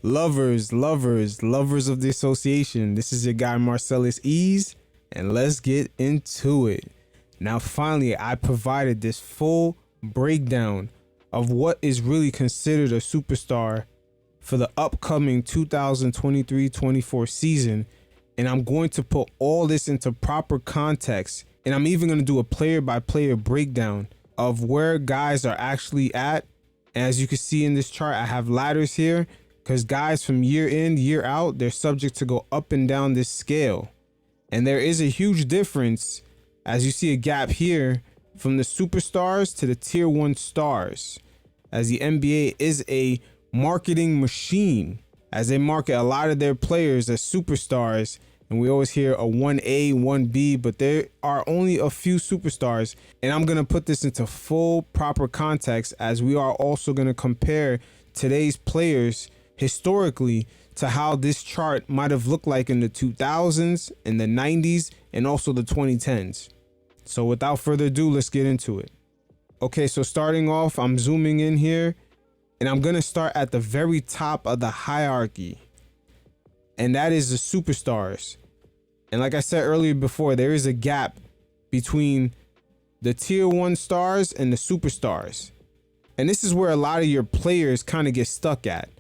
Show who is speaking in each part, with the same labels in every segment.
Speaker 1: Lovers of the association. This is your guy Marcellus Ease, and let's get into it. Now, finally, I provided this full breakdown of what is really considered a superstar for the upcoming 2023-24 season, and I'm going to put all this into proper context, and I'm even going to do a player-by-player breakdown of where guys are actually at. And as you can see in this chart, I have ladders here, because guys from year in, year out, they're subject to go up and down this scale. And there is a huge difference, as you see a gap here, from the superstars to the tier 1 stars, as the NBA is a marketing machine, as they market a lot of their players as superstars. And we always hear a 1A, 1B, but there are only a few superstars. And I'm going to put this into full proper context, as we are also going to compare today's players historically to how this chart might have looked like in the 2000s, in the 90s, and also the 2010s. So without further ado, let's get into it. Okay, so starting off, I'm zooming in here, and I'm going to start at the very top of the hierarchy, and that is the superstars. And like I said earlier before, there is a gap between the tier 1 stars and the superstars. And this is where a lot of your players kind of get stuck at.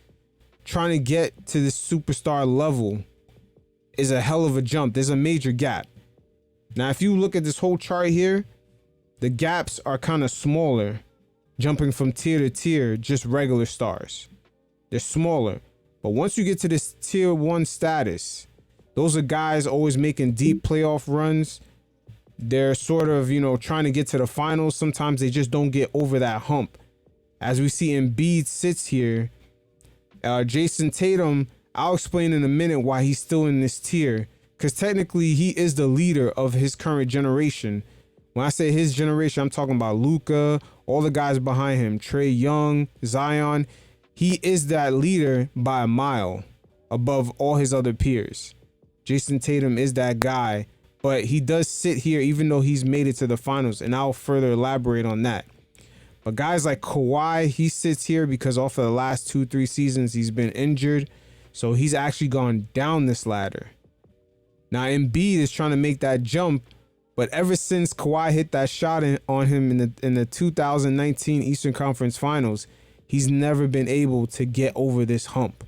Speaker 1: Trying to get to this superstar level is a hell of a jump. There's a major gap. Now, if you look at this whole chart here, the gaps are kind of smaller, jumping from tier to tier, just regular stars. They're smaller. But once you get to this tier 1 status, those are guys always making deep playoff runs. They're sort of, trying to get to the finals. Sometimes they just don't get over that hump. As we see Embiid sits here, Jason Tatum, I'll explain in a minute why he's still in this tier, because technically he is the leader of his current generation. When I say his generation, I'm talking about Luka, all the guys behind him, Trae Young, Zion. He is that leader by a mile above all his other peers. Jason Tatum is that guy, but he does sit here even though he's made it to the finals, and I'll further elaborate on that. But guys like Kawhi, he sits here because off of the last 2-3 seasons, he's been injured. So he's actually gone down this ladder. Now Embiid is trying to make that jump, but ever since Kawhi hit that shot on him in the 2019 Eastern Conference Finals, he's never been able to get over this hump.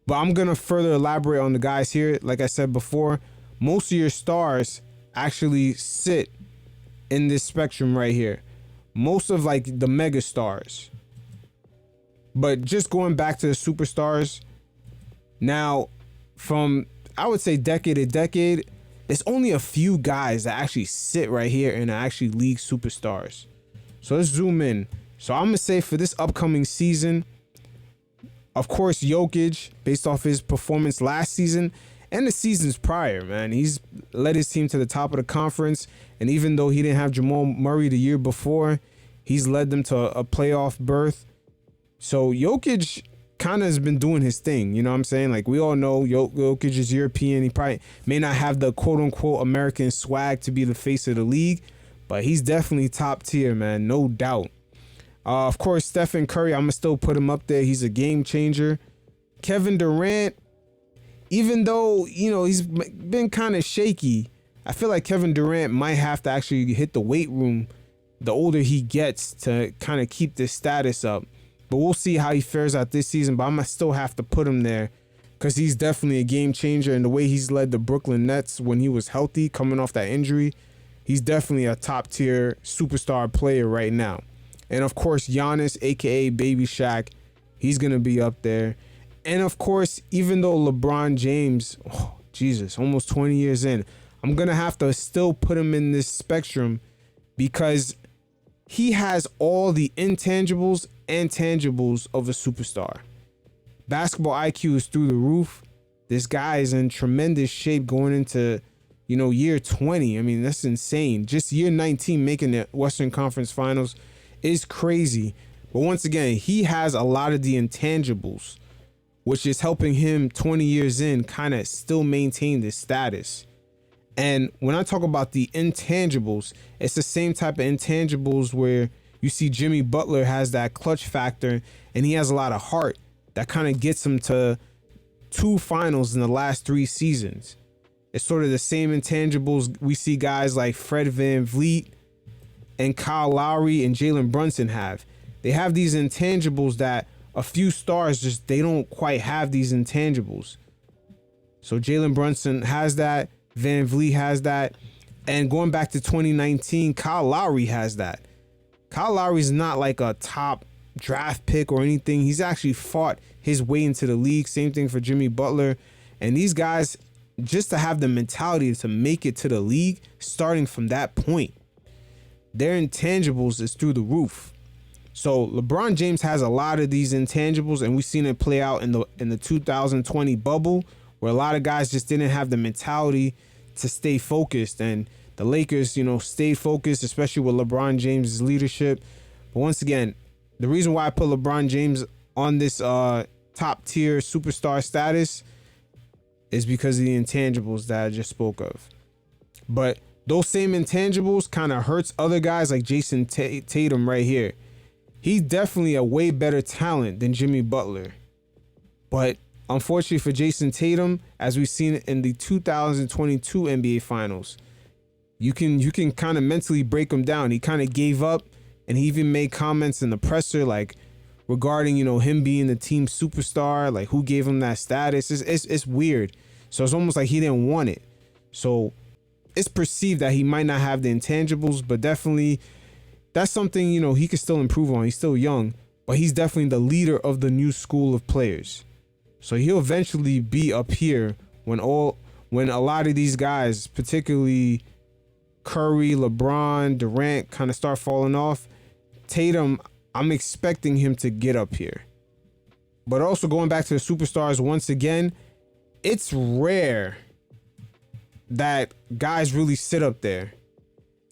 Speaker 1: But I'm going to further elaborate on the guys here. Like I said before, most of your stars actually sit in this spectrum right here. Most of like the mega stars. But just going back to the superstars, now from, I would say, decade to decade, there's only a few guys that actually sit right here and are actually league superstars. So let's zoom in. So I'm going to say for this upcoming season, of course, Jokic, based off his performance last season and the seasons prior, man, he's led his team to the top of the conference. And even though he didn't have Jamal Murray the year before, he's led them to a playoff berth. So Jokic kind of has been doing his thing. You know what I'm saying? Like, we all know Jokic is European. He probably may not have the quote unquote American swag to be the face of the league, but he's definitely top tier, man. No doubt. Of course, Stephen Curry, I'm going to still put him up there. He's a game changer. Kevin Durant, even though, he's been kind of shaky, I feel like Kevin Durant might have to actually hit the weight room the older he gets to kind of keep this status up. But we'll see how he fares out this season. But I'm going to still have to put him there because he's definitely a game changer. And the way he's led the Brooklyn Nets when he was healthy, coming off that injury, he's definitely a top tier superstar player right now. And of course, Giannis, aka Baby Shaq, he's going to be up there. And of course, even though LeBron James, almost 20 years in, I'm going to have to still put him in this spectrum because he has all the intangibles and tangibles of a superstar. Basketball IQ is through the roof. This guy is in tremendous shape going into, year 20. I mean, that's insane. Just year 19 making the Western Conference Finals is crazy. But once again, he has a lot of the intangibles, which is helping him 20 years in kind of still maintain this status. And when I talk about the intangibles, it's the same type of intangibles where you see Jimmy Butler has that clutch factor and he has a lot of heart. that kind of gets him to 2 finals in the last 3 seasons. It's sort of the same intangibles we see guys like Fred VanVleet and Kyle Lowry and Jalen Brunson have. They have these intangibles that a few stars just, they don't quite have these intangibles. So Jalen Brunson has that, VanVleet has that, and going back to 2019, Kyle Lowry has that. Kyle Lowry's not like a top draft pick or anything. He's actually fought his way into the league. Same thing for Jimmy Butler. And these guys, just to have the mentality to make it to the league, starting from that point, their intangibles is through the roof. So LeBron James has a lot of these intangibles, and we've seen it play out in the 2020 bubble, where a lot of guys just didn't have the mentality to stay focused. And the Lakers, stayed focused, especially with LeBron James' leadership. But once again, the reason why I put LeBron James on this top tier superstar status is because of the intangibles that I just spoke of. But those same intangibles kind of hurts other guys like Jason Tatum right here. He's definitely a way better talent than Jimmy Butler. But unfortunately for Jason Tatum, as we've seen in the 2022 NBA Finals, you can kind of mentally break him down. He kind of gave up, and he even made comments in the presser like regarding him being the team superstar, like who gave him that status. It's weird. So it's almost like he didn't want it. So it's perceived that he might not have the intangibles, but definitely that's something he could still improve on. He's still young, but he's definitely the leader of the new school of players. So he'll eventually be up here when a lot of these guys, particularly Curry, LeBron, Durant, kind of start falling off. Tatum, I'm expecting him to get up here. But also going back to the superstars once again, it's rare that guys really sit up there.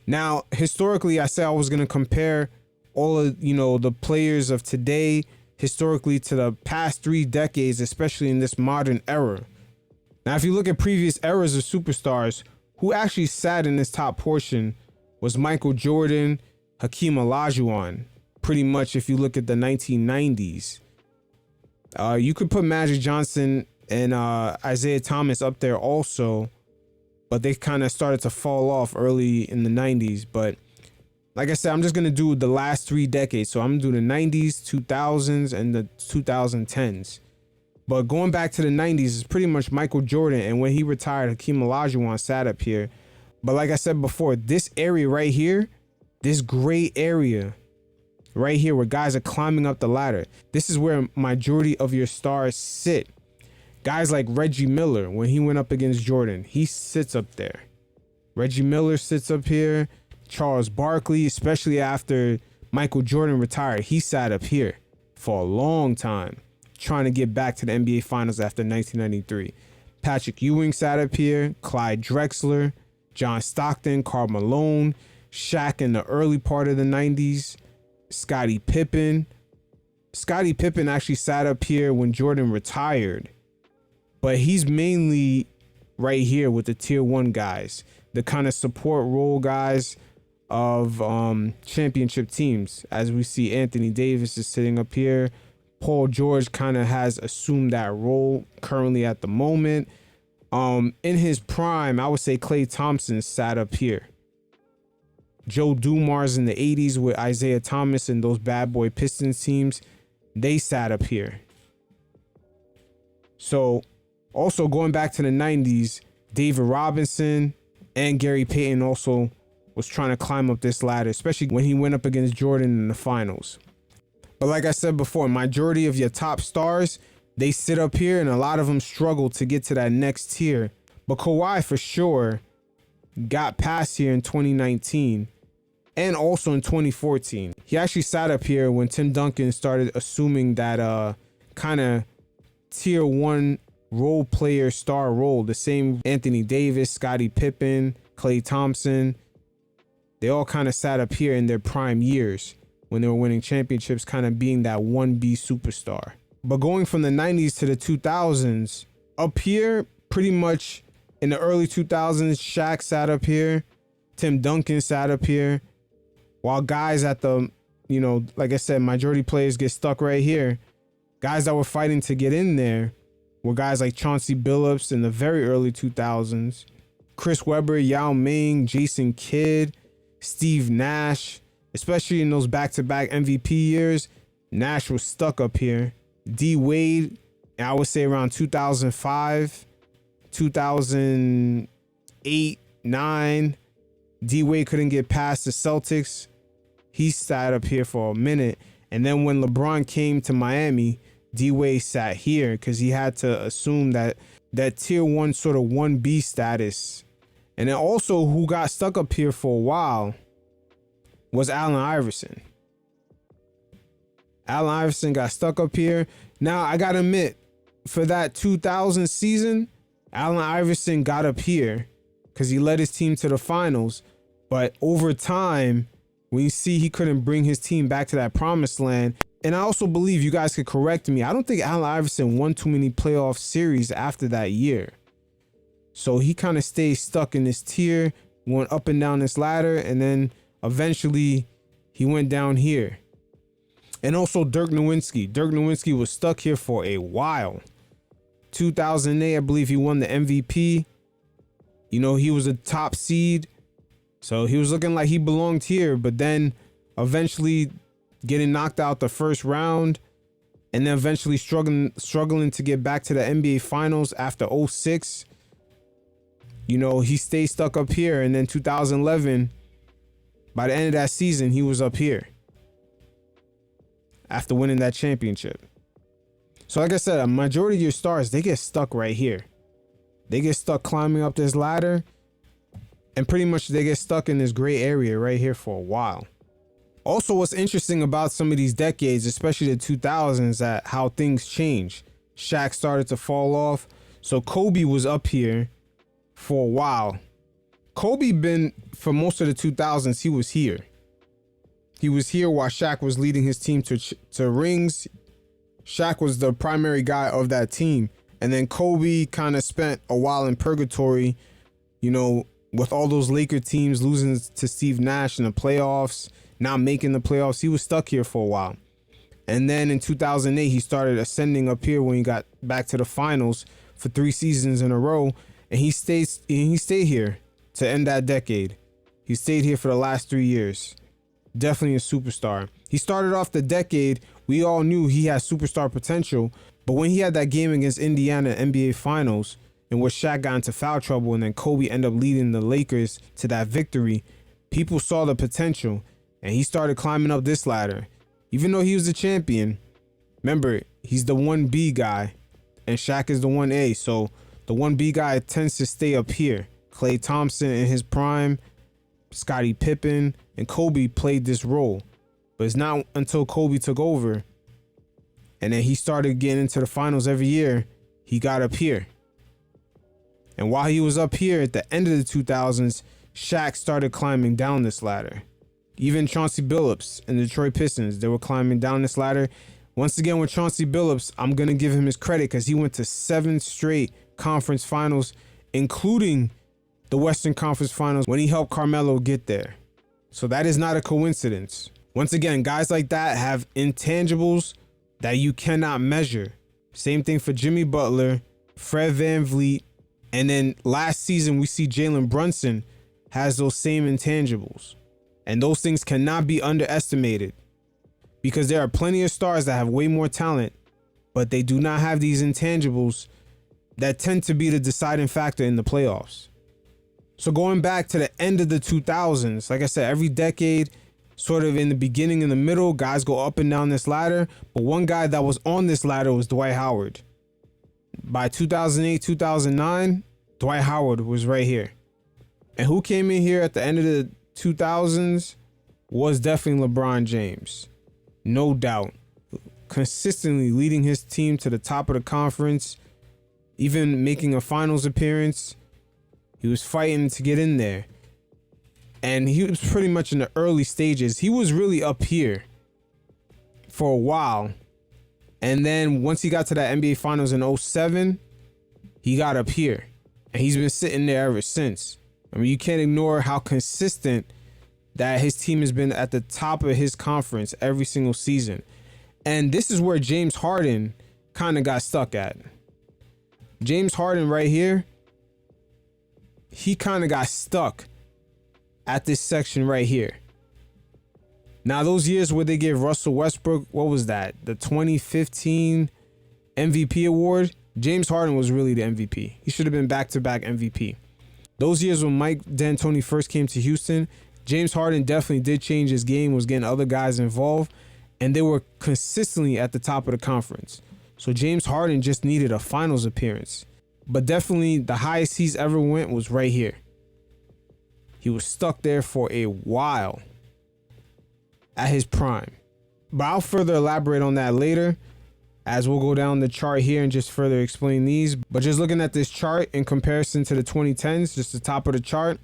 Speaker 1: Now, historically, I said I was going to compare all of, the players of today historically to the past 3 decades, especially in this modern era. Now, if you look at previous eras of superstars, who actually sat in this top portion was Michael Jordan, Hakeem Olajuwon. Pretty much, if you look at the 1990s, you could put Magic Johnson and Isaiah Thomas up there also, but they kind of started to fall off early in the 90s. But like I said, I'm just going to do the last 3 decades. So I'm going to do the 90s, 2000s, and the 2010s. But going back to the 90s is pretty much Michael Jordan. And when he retired, Hakeem Olajuwon sat up here. But like I said before, this area right here, this gray area right here where guys are climbing up the ladder, this is where majority of your stars sit. Guys like Reggie Miller, when he went up against Jordan, he sits up there. Reggie Miller sits up here. Charles Barkley, especially after Michael Jordan retired, he sat up here for a long time, trying to get back to the NBA Finals after 1993. Patrick Ewing sat up here, Clyde Drexler, John Stockton, Karl Malone, Shaq in the early part of the 90s, Scottie Pippen. Scottie Pippen actually sat up here when Jordan retired, but he's mainly right here with the tier 1 guys, the kind of support role guys of championship teams. As we see, Anthony Davis is sitting up here. Paul George kind of has assumed that role currently at the moment. In his prime, I would say Klay Thompson sat up here. Joe Dumars in the 80s with Isaiah Thomas and those bad boy Pistons teams, they sat up here. So also going back to the 90s, David Robinson and Gary Payton also was trying to climb up this ladder, especially when he went up against Jordan in the finals. But like I said before, majority of your top stars, they sit up here, and a lot of them struggle to get to that next tier. But Kawhi for sure got past here in 2019 and also in 2014. He actually sat up here when Tim Duncan started assuming that kind of tier 1 role player star role. The same Anthony Davis, Scottie Pippen, Klay Thompson, they all kind of sat up here in their prime years when they were winning championships, kind of being that 1B superstar. But going from the 90s to the 2000s, up here, pretty much in the early 2000s, Shaq sat up here, Tim Duncan sat up here, while guys at the, like I said, majority players get stuck right here. Guys that were fighting to get in there were guys like Chauncey Billups in the very early 2000s, Chris Webber, Yao Ming, Jason Kidd, Steve Nash, especially in those back-to-back MVP years. Nash was stuck up here. D Wade, I would say around 2005, 2008, 9. D Wade couldn't get past the Celtics. He sat up here for a minute. And then when LeBron came to Miami, D Wade sat here because he had to assume that tier 1 sort of 1B status. And then also who got stuck up here for a while was Allen Iverson. Allen Iverson got stuck up here. Now, I got to admit, for that 2000 season, Allen Iverson got up here because he led his team to the finals. But over time, when you see he couldn't bring his team back to that promised land, and I also believe, you guys could correct me, I don't think Allen Iverson won too many playoff series after that year. So he kind of stayed stuck in this tier, went up and down this ladder, and then eventually he went down here. And also Dirk Nowitzki. Dirk Nowitzki was stuck here for a while. 2008, I believe he won the MVP. You know, he was a top seed. So he was looking like he belonged here, but then eventually getting knocked out the first round, and then eventually struggling to get back to the NBA Finals after 2006. You know, he stayed stuck up here, and then 2011, by the end of that season, he was up here after winning that championship. So like I said, a majority of your stars, they get stuck right here. They get stuck climbing up this ladder, and pretty much they get stuck in this gray area right here for a while. Also, what's interesting about some of these decades, especially the 2000s, that how things change. Shaq started to fall off. So Kobe was up here for a while. Kobe been, for most of the 2000s, he was here. He was here while Shaq was leading his team to rings. Shaq was the primary guy of that team. And then Kobe kind of spent a while in purgatory, you know, with all those Laker teams losing to Steve Nash in the playoffs, not making the playoffs. He was stuck here for a while. And then in 2008, he started ascending up here when he got back to the finals for 3 seasons in a row. And he stayed here to end that decade. He stayed here for the last 3 years. Definitely a superstar. He started off the decade. We all knew he had superstar potential. But when he had that game against Indiana NBA Finals, in which Shaq got into foul trouble and then Kobe ended up leading the Lakers to that victory, people saw the potential. And he started climbing up this ladder. Even though he was the champion, remember, he's the 1B guy and Shaq is the 1A. So the 1B guy tends to stay up here. Klay Thompson in his prime, Scottie Pippen, and Kobe played this role. But it's not until Kobe took over and then he started getting into the finals every year, he got up here. And while he was up here at the end of the 2000s, Shaq started climbing down this ladder. Even Chauncey Billups and the Detroit Pistons, they were climbing down this ladder. Once again, with Chauncey Billups, I'm going to give him his credit because he went to 7 straight conference finals, including the Western Conference Finals when he helped Carmelo get there. So that is not a coincidence. Once again, guys like that have intangibles that you cannot measure. Same thing for Jimmy Butler, Fred VanVleet, and then last season we see Jalen Brunson has those same intangibles. And those things cannot be underestimated because there are plenty of stars that have way more talent, but they do not have these intangibles that tend to be the deciding factor in the playoffs. So going back to the end of the 2000s, like I said, every decade, sort of in the beginning and the middle, guys go up and down this ladder. But one guy that was on this ladder was Dwight Howard. By 2008, 2009, Dwight Howard was right here. And who came in here at the end of the 2000s was definitely LeBron James. No doubt. Consistently leading his team to the top of the conference, even making a finals appearance. He was fighting to get in there. And he was pretty much in the early stages. He was really up here for a while. And then once he got to that NBA Finals in 2007, he got up here. And he's been sitting there ever since. I mean, you can't ignore how consistent that his team has been at the top of his conference every single season. And this is where James Harden kind of got stuck at. James Harden right here, he kind of got stuck at this section right here. Now, those years where they gave Russell Westbrook, what was that? The 2015 MVP award? James Harden was really the MVP. He should have been back-to-back MVP. Those years when Mike D'Antoni first came to Houston, James Harden definitely did change his game, was getting other guys involved, and they were consistently at the top of the conference. So James Harden just needed a finals appearance. But definitely the highest he's ever went was right here. He was stuck there for a while at his prime. But I'll further elaborate on that later, as we'll go down the chart here and just further explain these. But just looking at this chart in comparison to the 2010s, just the top of the chart,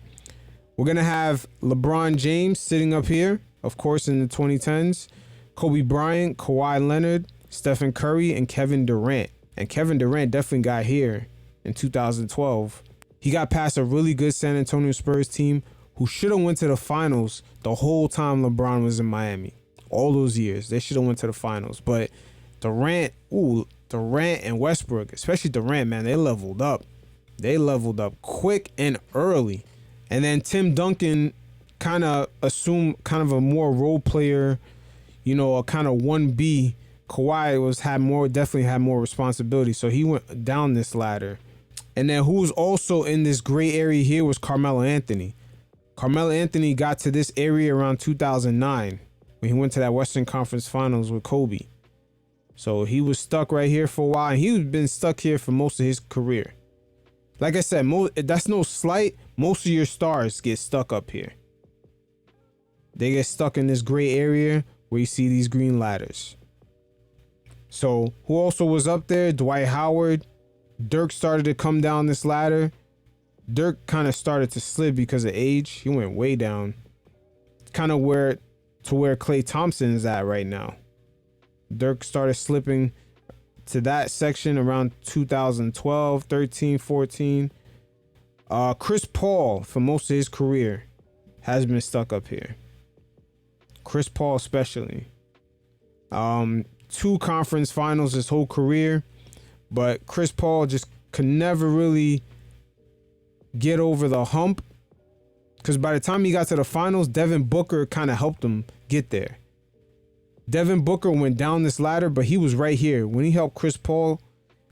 Speaker 1: we're going to have LeBron James sitting up here, of course, in the 2010s, Kobe Bryant, Kawhi Leonard, Stephen Curry, and Kevin Durant. And Kevin Durant definitely got here in 2012. He got past a really good San Antonio Spurs team who should have went to the finals the whole time LeBron was in Miami. All those years, they should have went to the finals. But Durant and Westbrook, especially Durant, man, they leveled up. They leveled up quick and early. And then Tim Duncan kind of assumed kind of a more role player, a kind of 1B. Kawhi definitely had more responsibility. So he went down this ladder. And then who was also in this gray area here was Carmelo Anthony. Carmelo Anthony got to this area around 2009 when he went to that Western Conference Finals with Kobe. So he was stuck right here for a while, and he's been stuck here for most of his career. Like I said, that's no slight. Most of your stars get stuck up here. They get stuck in this gray area where you see these green ladders. So who also was up there? Dwight Howard. Dirk started to come down this ladder. Dirk kind of started to slip because of age. He went way down. Kind of where Klay Thompson is at right now. Dirk started slipping to that section around 2012, 13, 14. Chris Paul, for most of his career, has been stuck up here. Chris Paul especially. 2 conference finals his whole career. But Chris Paul just could never really get over the hump. Because by the time he got to the finals, Devin Booker kind of helped him get there. Devin Booker went down this ladder, but he was right here. When he helped Chris Paul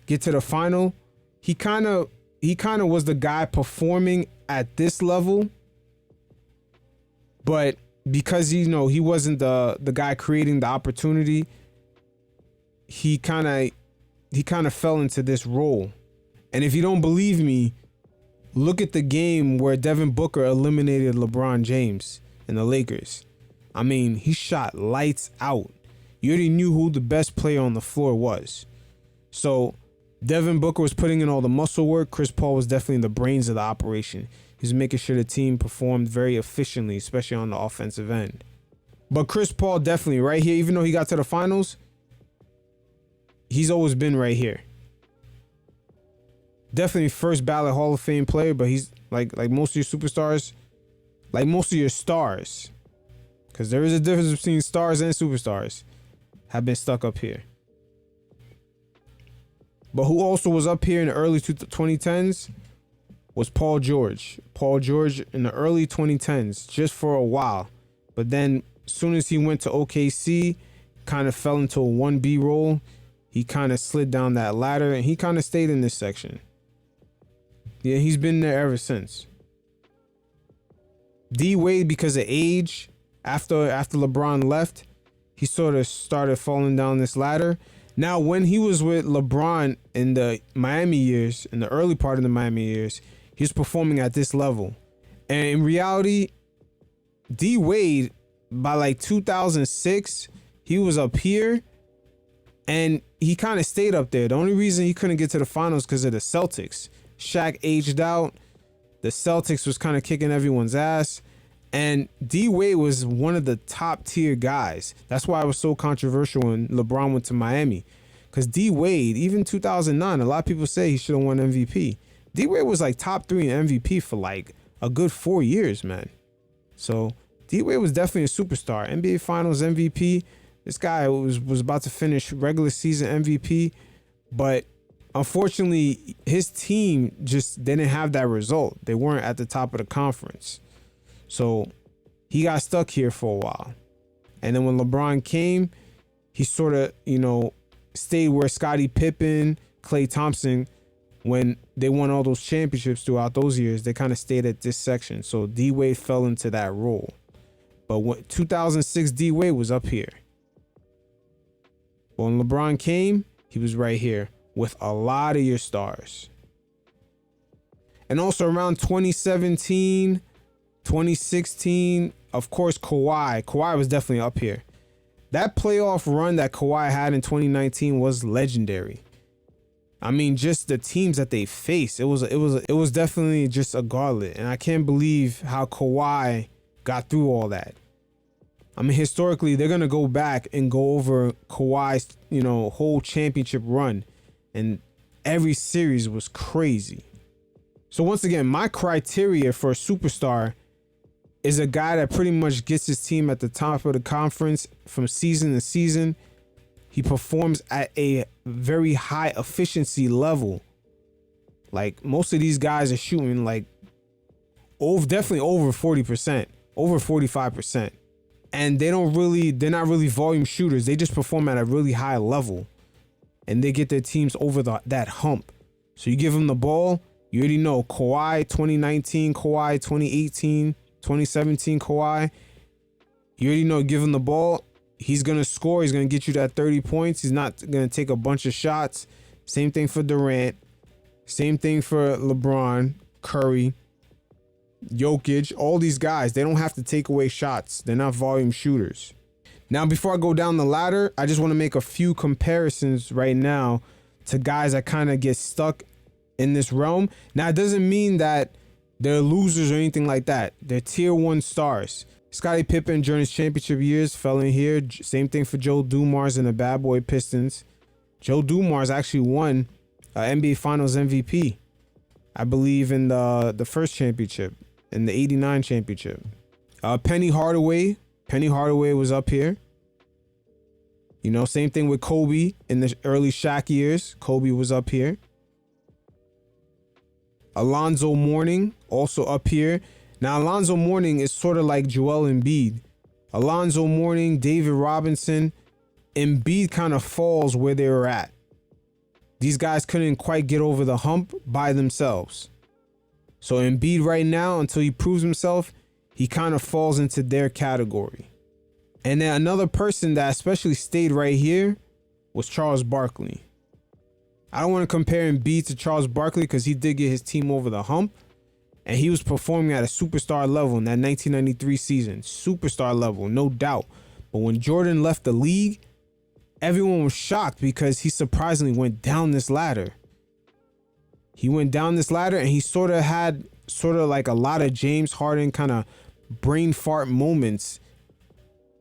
Speaker 1: get to the final, he kind of was the guy performing at this level. But because he wasn't the guy creating the opportunity, he kind of fell into this role. And if you don't believe me, look at the game where Devin Booker eliminated LeBron James and the Lakers. I mean, he shot lights out. You already knew who the best player on the floor was. So Devin Booker was putting in all the muscle work. Chris Paul was definitely the brains of the operation. He was making sure the team performed very efficiently, especially on the offensive end. But Chris Paul definitely right here, even though he got to the finals, he's always been right here. Definitely first ballot Hall of Fame player, but he's like most of your superstars, like most of your stars, because there is a difference between stars and superstars, have been stuck up here. But who also was up here in the early 2010s was Paul George. Paul George in the early 2010s, just for a while. But then as soon as he went to OKC, kind of fell into a 1B role. He kind of slid down that ladder, and he kind of stayed in this section. Yeah, he's been there ever since. D Wade, because of age, after LeBron left, he sort of started falling down this ladder. Now, when he was with LeBron in the Miami years, in the early part of the Miami years, he was performing at this level. And in reality, D Wade, by like 2006, he was up here, and he kind of stayed up there. The only reason he couldn't get to the finals because of the Celtics. Shaq aged out. The Celtics was kind of kicking everyone's ass. And D Wade was one of the top tier guys. That's why it was so controversial when LeBron went to Miami. Because D Wade, even 2009, a lot of people say he should have won MVP. D Wade was like top 3 in MVP for like a good 4 years, man. So D Wade was definitely a superstar. NBA Finals MVP, This guy was about to finish regular season MVP, but unfortunately, his team just didn't have that result. They weren't at the top of the conference. So he got stuck here for a while. And then when LeBron came, he sort of, stayed where Scottie Pippen, Klay Thompson, when they won all those championships throughout those years, they kind of stayed at this section. So D-Wade fell into that role. But when 2006, D-Wade was up here. But when LeBron came, he was right here with a lot of your stars. And also around 2017, 2016, of course, Kawhi. Kawhi was definitely up here. That playoff run that Kawhi had in 2019 was legendary. I mean, just the teams that they faced, it was definitely just a gauntlet. And I can't believe how Kawhi got through all that. I mean, historically, they're going to go back and go over Kawhi's, whole championship run. And every series was crazy. So once again, my criteria for a superstar is a guy that pretty much gets his team at the top of the conference from season to season. He performs at a very high efficiency level. Like, most of these guys are shooting definitely over 40%, over 45%. And they're not really volume shooters. They just perform at a really high level. And they get their teams over that hump. So you give them the ball, you already know Kawhi 2019, Kawhi 2018, 2017 Kawhi. You already know, give him the ball, he's going to score. He's going to get you that 30 points. He's not going to take a bunch of shots. Same thing for Durant. Same thing for LeBron, Curry, Jokic. All these guys, they don't have to take away shots. They're not volume shooters. Now, before I go down the ladder, I just want to make a few comparisons right now to guys that kind of get stuck in this realm. Now, it doesn't mean that they're losers or anything like that. They're tier 1 stars. Scottie Pippen during his championship years fell in here. Same thing for Joe Dumars and the Bad Boy Pistons. Joe Dumars actually won NBA Finals MVP, I believe, in the first championship, in the 89 championship. Penny Hardaway was up here. Same thing with Kobe in the early Shaq years. Kobe was up here. Alonzo Mourning also up here. Now, Alonzo Mourning is sort of like Joel Embiid. Alonzo Mourning, David Robinson, Embiid kind of falls where they were at. These guys couldn't quite get over the hump by themselves. So Embiid right now, until he proves himself, he kind of falls into their category. And then another person that especially stayed right here was Charles Barkley. I don't want to compare Embiid to Charles Barkley because he did get his team over the hump. And he was performing at a superstar level in that 1993 season. Superstar level, no doubt. But when Jordan left the league, everyone was shocked because he surprisingly went down this ladder. He went down this ladder and he sort of had like a lot of James Harden kind of brain fart moments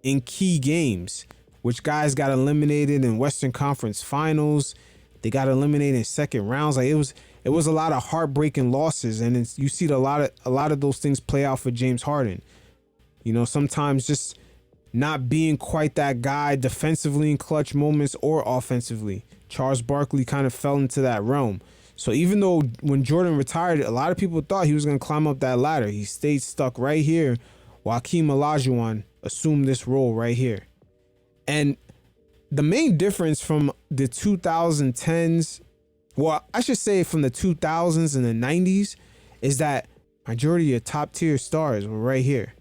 Speaker 1: in key games, which guys got eliminated in Western Conference Finals. They got eliminated in second rounds. Like, it was a lot of heartbreaking losses, and you see a lot of those things play out for James Harden. Sometimes just not being quite that guy defensively in clutch moments or offensively. Charles Barkley kind of fell into that realm. So even though when Jordan retired, a lot of people thought he was going to climb up that ladder, he stayed stuck right here while Hakeem Olajuwon assumed this role right here. And the main difference from the 2010s, well, I should say from the 2000s and the 90s, is that majority of top tier stars were right here.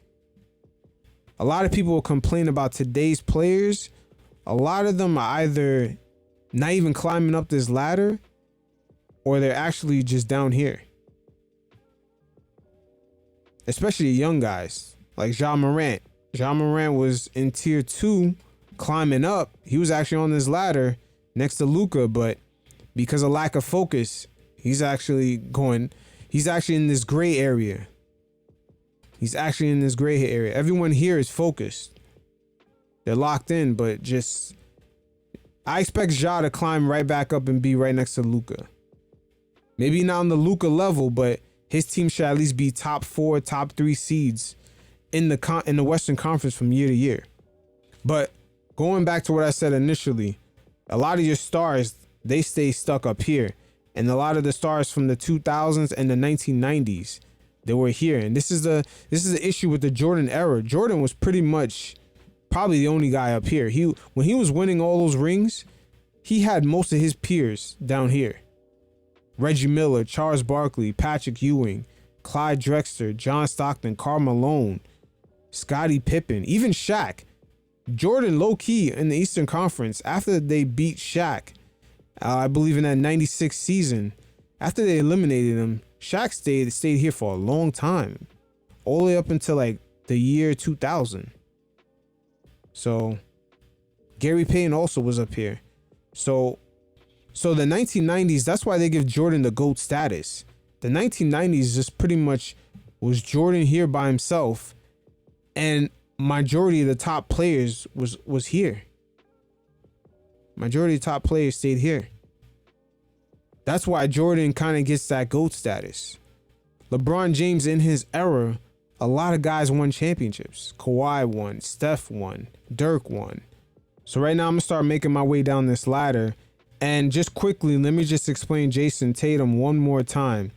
Speaker 1: A lot of people will complain about today's players. A lot of them are either not even climbing up this ladder or they're actually just down here. Especially young guys like Ja Morant. Ja Morant was in tier 2 climbing up. He was actually on this ladder next to Luka, but because of lack of focus, he's actually in this gray area. Everyone here is focused. They're locked in, but I expect Ja to climb right back up and be right next to Luka. Maybe not on the Luka level, but his team should at least be top 4, top 3 seeds in the Western Conference from year to year. But going back to what I said initially, a lot of your stars, they stay stuck up here. And a lot of the stars from the 2000s and the 1990s, they were here. And this is the issue with the Jordan era. Jordan was pretty much probably the only guy up here. When he was winning all those rings, he had most of his peers down here. Reggie Miller, Charles Barkley, Patrick Ewing, Clyde Drexler, John Stockton, Karl Malone, Scottie Pippen, even Shaq. Jordan low-key in the Eastern Conference, after they beat Shaq, I believe in that 96 season, after they eliminated him, Shaq stayed here for a long time, all the way up until like the year 2000. So Gary Payton also was up here. So the 1990s, that's why they give Jordan the GOAT status. The 1990s just pretty much was Jordan here by himself, and majority of the top players was here. Majority of top players stayed here. That's why Jordan kind of gets that GOAT status. LeBron James in his era, a lot of guys won championships. Kawhi won, Steph won, Dirk won. So right now I'm gonna start making my way down this ladder. And just quickly, let me just explain Jason Tatum one more time.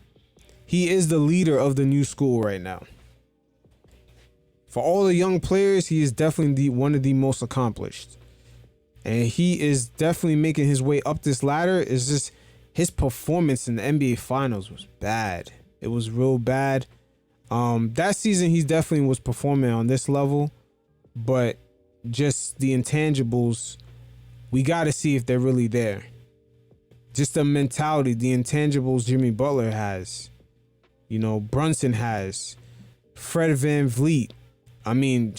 Speaker 1: He is the leader of the new school right now. For all the young players, he is definitely one of the most accomplished. And he is definitely making his way up this ladder. It's just his performance in the NBA Finals was bad. It was real bad. That season, he definitely was performing on this level. But just the intangibles, we got to see if they're really there. Just the mentality, the intangibles Jimmy Butler has. You know, Brunson has. Fred VanVleet. I mean,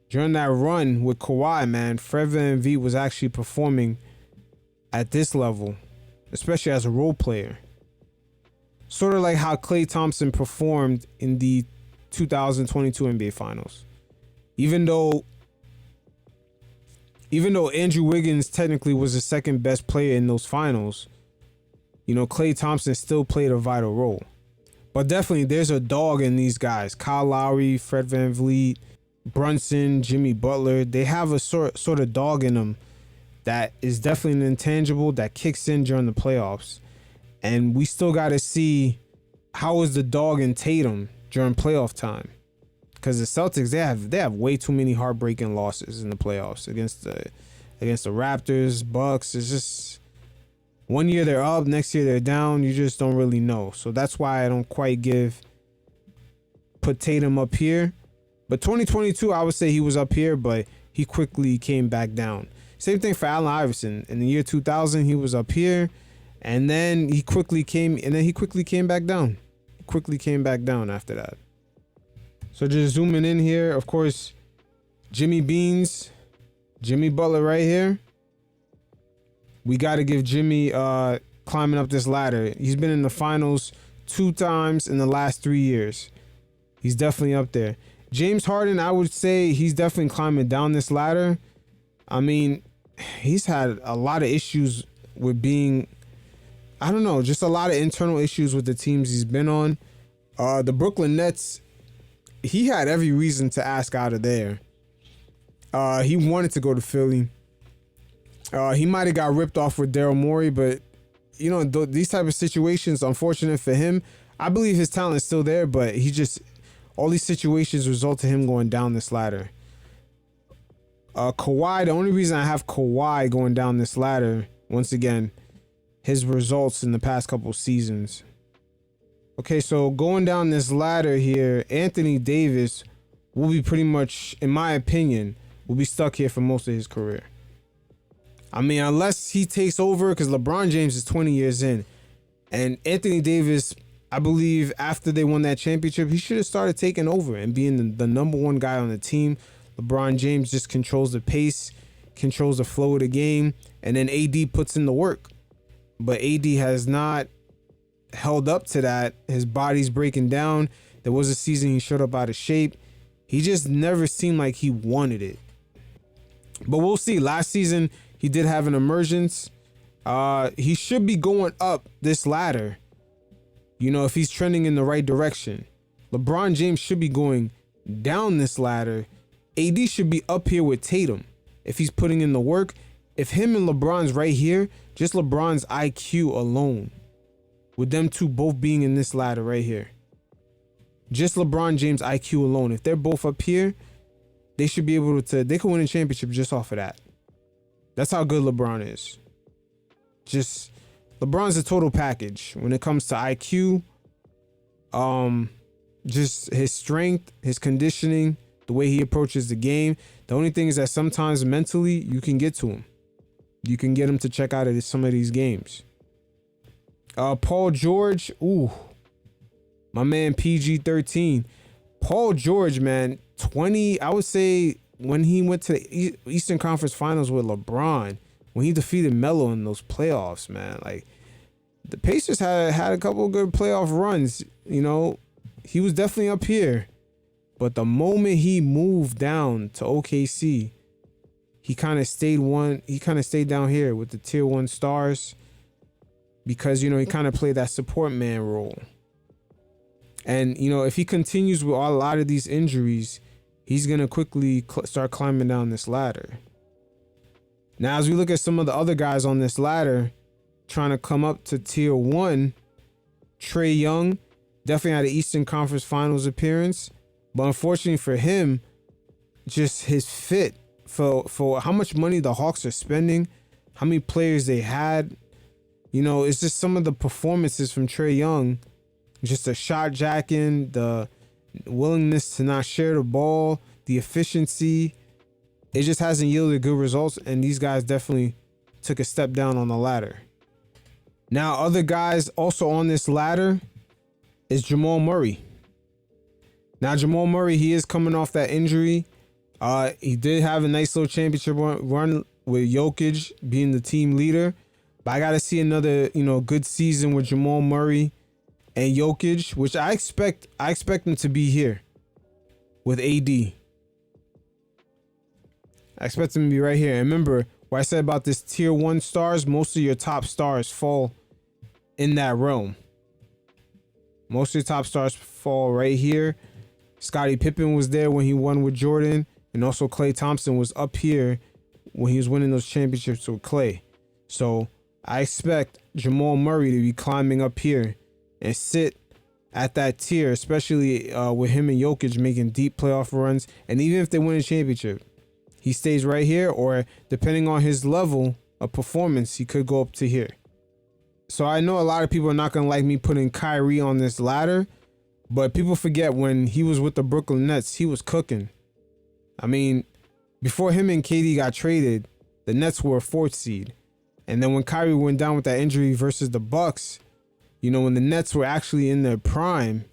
Speaker 1: during that run with Kawhi, man, Fred VanVleet was actually performing at this level, especially as a role player. Sort of like how Klay Thompson performed in the 2022 NBA Finals. Even though Andrew Wiggins technically was the second best player in those finals, you know, Klay Thompson still played a vital role. But definitely there's a dog in these guys. Kyle Lowry, Fred VanVleet, Brunson, Jimmy Butler. They have a sort of dog in them that is definitely an intangible that kicks in during the playoffs. And we still got to see how is the dog in Tatum during playoff time. Because the Celtics, they have way too many heartbreaking losses in the playoffs against the Raptors, Bucks. It's just one year they're up, next year they're down. You just don't really know. So that's why I don't quite put Tatum up here. But 2022, I would say he was up here, but he quickly came back down. Same thing for Allen Iverson. In the year 2000, he was up here, and then he quickly came back down. Quickly came back down after that. So just zooming in here, of course, Jimmy Beans, Jimmy Butler right here. We got to give Jimmy climbing up this ladder. He's been in the finals 2 times in the last 3 years. He's definitely up there. James Harden, I would say he's definitely climbing down this ladder. I mean, he's had a lot of issues with being, I don't know, just a lot of internal issues with the teams he's been on. The Brooklyn Nets, he had every reason to ask out of there. He wanted to go to Philly. He might have got ripped off with Daryl Morey, but you know, these type of situations, unfortunate for him. I believe his talent is still there, but all these situations result in him going down this ladder. Kawhi, the only reason I have Kawhi going down this ladder, once again, his results in the past couple seasons. Okay, so going down this ladder here, Anthony Davis will be pretty much, in my opinion, will be stuck here for most of his career. I mean, unless he takes over, because LeBron James is 20 years in. And Anthony Davis, I believe after they won that championship, he should have started taking over and being the number one guy on the team. LeBron James just controls the pace, controls the flow of the game, and then AD puts in the work. But AD has not held up to that. His body's breaking down. There was a season he showed up out of shape. He just never seemed like he wanted it. But we'll see. Last season, he did have an emergence. He should be going up this ladder, you know, if he's trending in the right direction. LeBron James should be going down this ladder. AD should be up here with Tatum. if he's putting in the work. If him and LeBron's right here, just LeBron's IQ alone, with them two both being in this ladder right here, just LeBron James IQ alone, if they're both up here, they should be able to, they could win a championship just off of that. That's how good LeBron is. Just, LeBron's a total package when it comes to IQ, just his strength, his conditioning, the way he approaches the game. The only thing is that sometimes mentally you can get to him. You can get him to check out of some of these games. Paul George, ooh, my man PG-13. Paul George, man, 20, I would say when he went to the Eastern Conference Finals with LeBron, when he defeated Melo in those playoffs, man, like the Pacers had a couple of good playoff runs. You know, he was definitely up here. But the moment he moved down to OKC, he kind of stayed down here with the tier 1 stars because, you know, he kind of played that support man role. And, you know, if he continues with a lot of these injuries, he's going to quickly start climbing down this ladder. Now, as we look at some of the other guys on this ladder trying to come up to tier 1, Trae Young definitely had an Eastern Conference Finals appearance. But unfortunately for him, just his fit for how much money the Hawks are spending, how many players they had, you know, it's just some of the performances from Trae Young, just the shot jacking, the willingness to not share the ball, the efficiency. It just hasn't yielded good results, and these guys definitely took a step down on the ladder. Now, other guys also on this ladder is Jamal Murray. Now, Jamal Murray, he is coming off that injury. He did have a nice little championship run with Jokic being the team leader. But I got to see another, you know, good season with Jamal Murray and Jokic, which I expect him to be here with AD. I expect him to be right here. And remember what I said about this tier 1 stars, most of your top stars fall in that realm. Most of your top stars fall right here. Scottie Pippen was there when he won with Jordan, and also Klay Thompson was up here when he was winning those championships with Klay. So I expect Jamal Murray to be climbing up here and sit at that tier, especially with him and Jokic making deep playoff runs. And even if they win a championship, he stays right here, or depending on his level of performance, he could go up to here. So I know a lot of people are not going to like me putting Kyrie on this ladder, but people forget when he was with the Brooklyn Nets, he was cooking. I mean, before him and KD got traded, the Nets were a 4th seed. And then when Kyrie went down with that injury versus the Bucks, you know, when the Nets were actually in their prime,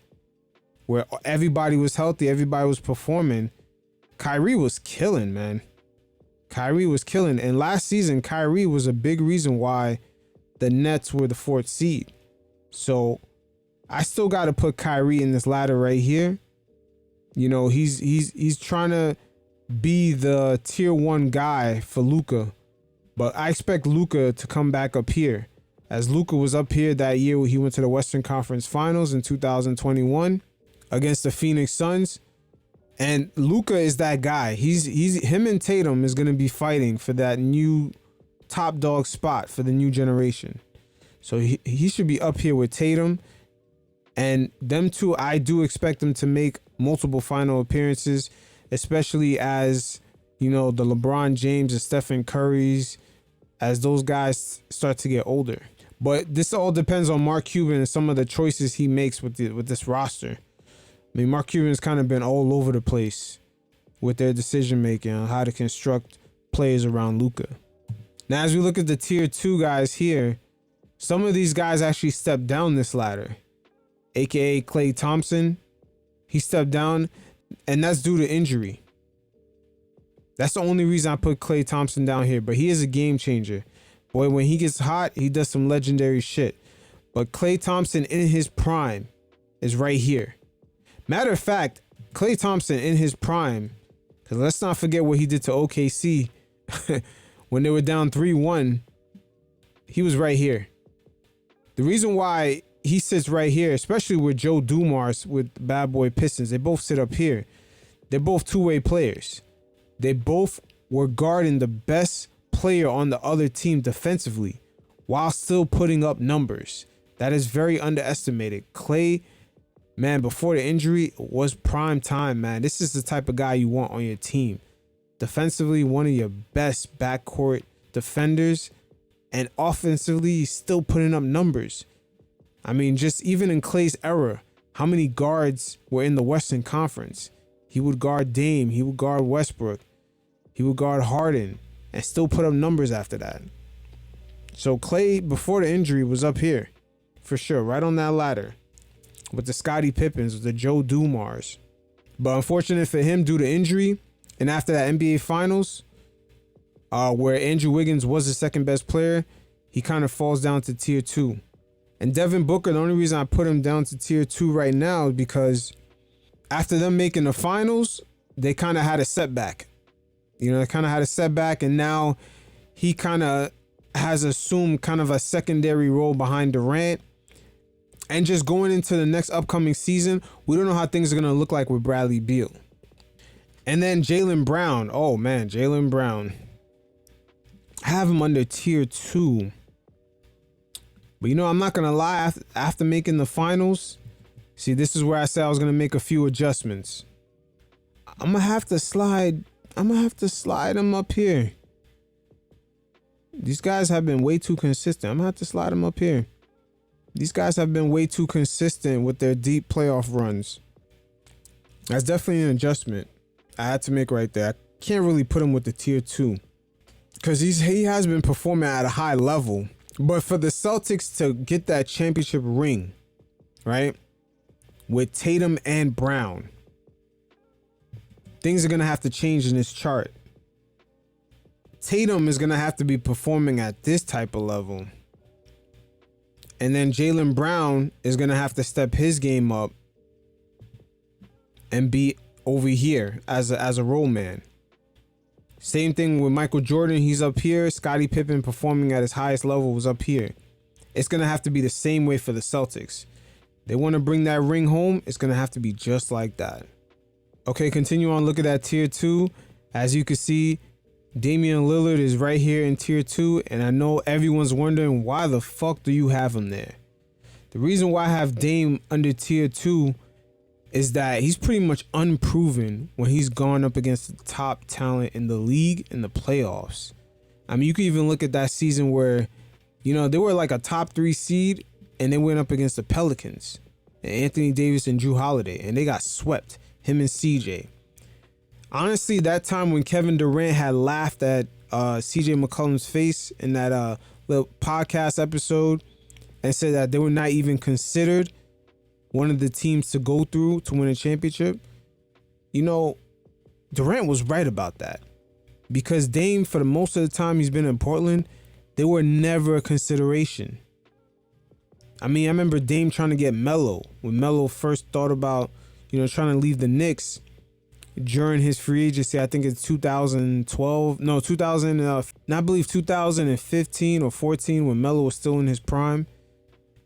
Speaker 1: where everybody was healthy, everybody was performing, Kyrie was killing, man. Kyrie was killing. And last season, Kyrie was a big reason why the Nets were the 4th seed. So I still got to put Kyrie in this ladder right here. You know, he's trying to be the tier 1 guy for Luka, but I expect Luka to come back up here, as Luka was up here that year when he went to the Western Conference Finals in 2021 against the Phoenix Suns. And Luka is that guy. Him and Tatum is going to be fighting for that new top dog spot for the new generation. So he should be up here with Tatum. And them two, I do expect them to make multiple final appearances, especially as, you know, the LeBron James and Stephen Currys, as those guys start to get older. But this all depends on Mark Cuban and some of the choices he makes with this roster. I mean, Mark Cuban's kind of been all over the place with their decision making on how to construct players around Luka. Now, as we look at the tier 2 guys here, some of these guys actually stepped down this ladder. AKA Klay Thompson, he stepped down, and that's due to injury. That's the only reason I put Klay Thompson down here, but he is a game changer. Boy, when he gets hot, he does some legendary shit. But Klay Thompson in his prime is right here. Matter of fact, Klay Thompson in his prime, because let's not forget what he did to OKC when they were down 3-1, he was right here. The reason why he sits right here, especially with Joe Dumars with Bad Boy Pistons, they both sit up here. They're both two-way players. They both were guarding the best player on the other team defensively while still putting up numbers. That is very underestimated. Klay, man, before the injury was prime time, man. This is the type of guy you want on your team. Defensively, one of your best backcourt defenders, and offensively, he's still putting up numbers. I mean, just even in Klay's era, how many guards were in the Western Conference? He would guard Dame, he would guard Westbrook, he would guard Harden, and still put up numbers after that. So Klay, before the injury, was up here, for sure, right on that ladder, with the Scottie Pippens, with the Joe Dumars. But unfortunate for him, due to injury, and after that NBA Finals, where Andrew Wiggins was the second best player, he kind of falls down to tier 2. And Devin Booker, the only reason I put him down to tier 2 right now is because after them making the finals, they kind of had a setback. You know, they kind of had a setback, and now he kind of has assumed kind of a secondary role behind Durant. And just going into the next upcoming season, we don't know how things are going to look like with Bradley Beal. And then Jaylen Brown. Oh, man, Jaylen Brown. I have him under tier 2. But, you know, I'm not going to lie. After making the finals, see, this is where I said I was going to make a few adjustments. I'm going to have to slide him up here. These guys have been way too consistent. I'm going to have to slide him up here. These guys have been way too consistent with their deep playoff runs. That's definitely an adjustment I had to make right there. I can't really put him with the tier 2 because he has been performing at a high level. But for the Celtics to get that championship ring, right, with Tatum and Brown, things are going to have to change in this chart. Tatum is going to have to be performing at this type of level. And then Jaylen Brown is going to have to step his game up and be over here as a role man. Same thing with Michael Jordan. He's up here. Scottie Pippen performing at his highest level was up here. It's going to have to be the same way for the Celtics. They want to bring that ring home. It's going to have to be just like that. Okay, continue on. Look at that tier 2. As you can see, Damian Lillard is right here in tier 2. And I know everyone's wondering, why the fuck do you have him there? The reason why I have Dame under tier 2 is that he's pretty much unproven when he's gone up against the top talent in the league in the playoffs. I mean, you can even look at that season where, you know, they were like a top 3 seed and they went up against the Pelicans and Anthony Davis and Jrue Holiday, and they got swept, him and CJ. Honestly, that time when Kevin Durant had laughed at CJ McCollum's face in that little podcast episode and said that they were not even considered one of the teams to go through to win a championship, you know, Durant was right about that. Because Dame, for the most of the time he's been in Portland, they were never a consideration. I mean, I remember Dame trying to get Melo when Melo first thought about, you know, trying to leave the Knicks during his free agency. I think it's 2012. No, 2000. I believe 2015 or 14 when Melo was still in his prime.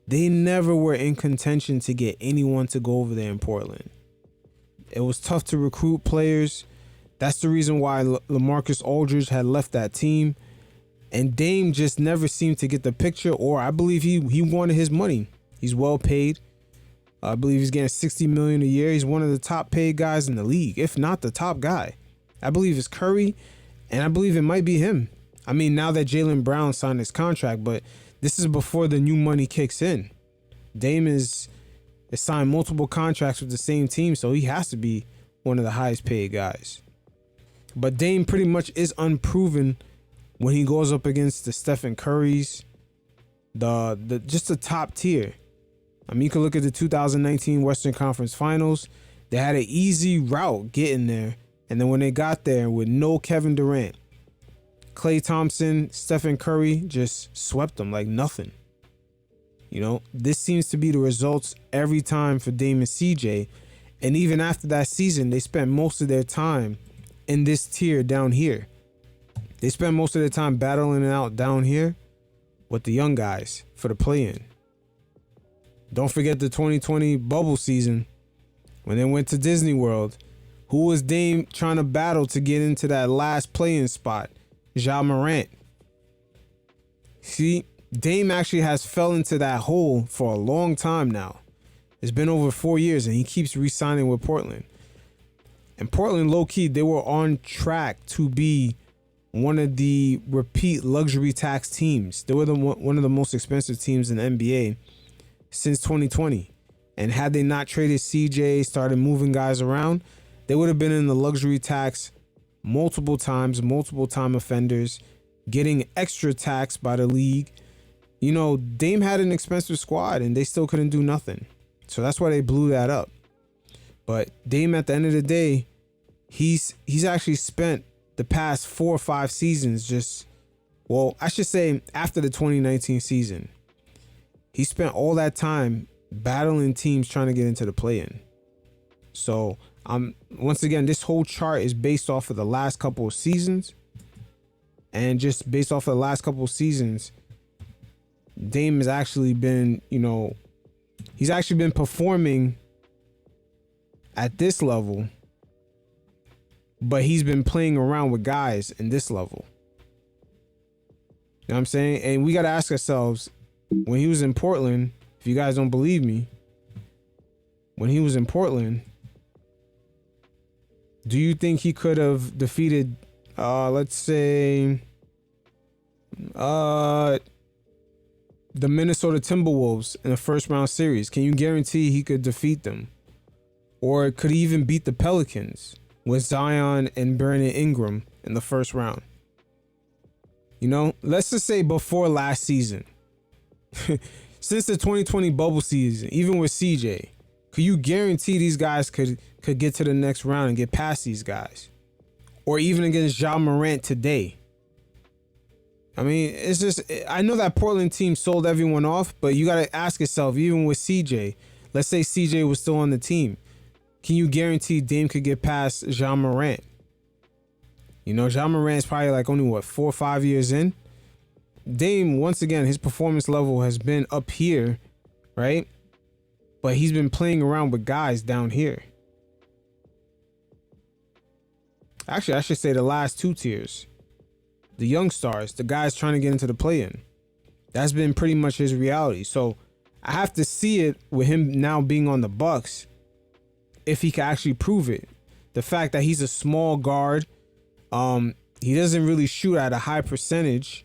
Speaker 1: They never were in contention to get anyone to go over there in Portland. It was tough to recruit players. That's the reason why LaMarcus Aldridge had left that team. And Dame just never seemed to get the picture, or I believe he wanted his money. He's well paid. I believe he's getting $60 million a year. He's one of the top paid guys in the league, if not the top guy. I believe it's Curry, and I believe it might be him. I mean, now that Jaylen Brown signed his contract, but this is before the new money kicks in. Dame has signed multiple contracts with the same team, so he has to be one of the highest paid guys. But Dame pretty much is unproven when he goes up against the Stephen Currys, just the top tier. I mean, you can look at the 2019 Western Conference Finals. They had an easy route getting there, and then when they got there with no Kevin Durant, Klay Thompson, Stephen Curry just swept them like nothing. You know, this seems to be the results every time for Dame and CJ. And even after that season, they spent most of their time in this tier down here. They spent most of their time battling it out down here with the young guys for the play-in. Don't forget the 2020 bubble season when they went to Disney World. Who was Dame trying to battle to get into that last play-in spot? Ja Morant. See, Dame actually has fell into that hole for a long time now. It's been over 4 years and he keeps re-signing with Portland. And Portland, low-key, they were on track to be one of the repeat luxury tax teams. They were one of the most expensive teams in the NBA since 2020. And had they not traded CJ, started moving guys around, they would have been in the luxury tax multiple times, multiple time offenders, getting extra tax by the league. You know, Dame had an expensive squad and they still couldn't do nothing. So that's why they blew that up. But Dame, at the end of the day, he's actually spent the past 4 or 5 seasons I should say after the 2019 season, he spent all that time battling teams trying to get into the play-in. So once again, this whole chart is based off of the last couple of seasons. And just based off of the last couple of seasons, Dame has actually been, he's actually been performing at this level, but he's been playing around with guys in this level. You know what I'm saying? And we got to ask ourselves, when he was in Portland, if you guys don't believe me, when he was in Portland, do you think he could have defeated, let's say, the Minnesota Timberwolves in the first round series? Can you guarantee he could defeat them? Or could he even beat the Pelicans with Zion and Brandon Ingram in the first round? Let's just say before last season, since the 2020 bubble season, even with CJ, could you guarantee these guys could get to the next round and get past these guys? Or even against Ja Morant today? I mean, it's just, I know that Portland team sold everyone off, but you got to ask yourself, even with CJ, let's say CJ was still on the team, can you guarantee Dame could get past Ja Morant? Ja Morant's probably like only 4 or 5 years in. Dame, once again, his performance level has been up here, right? But he's been playing around with guys down here. Actually, I should say the last 2 tiers. The young stars, the guys trying to get into the play-in. That's been pretty much his reality. So I have to see it with him now being on the Bucks, if he can actually prove it. The fact that he's a small guard, he doesn't really shoot at a high percentage.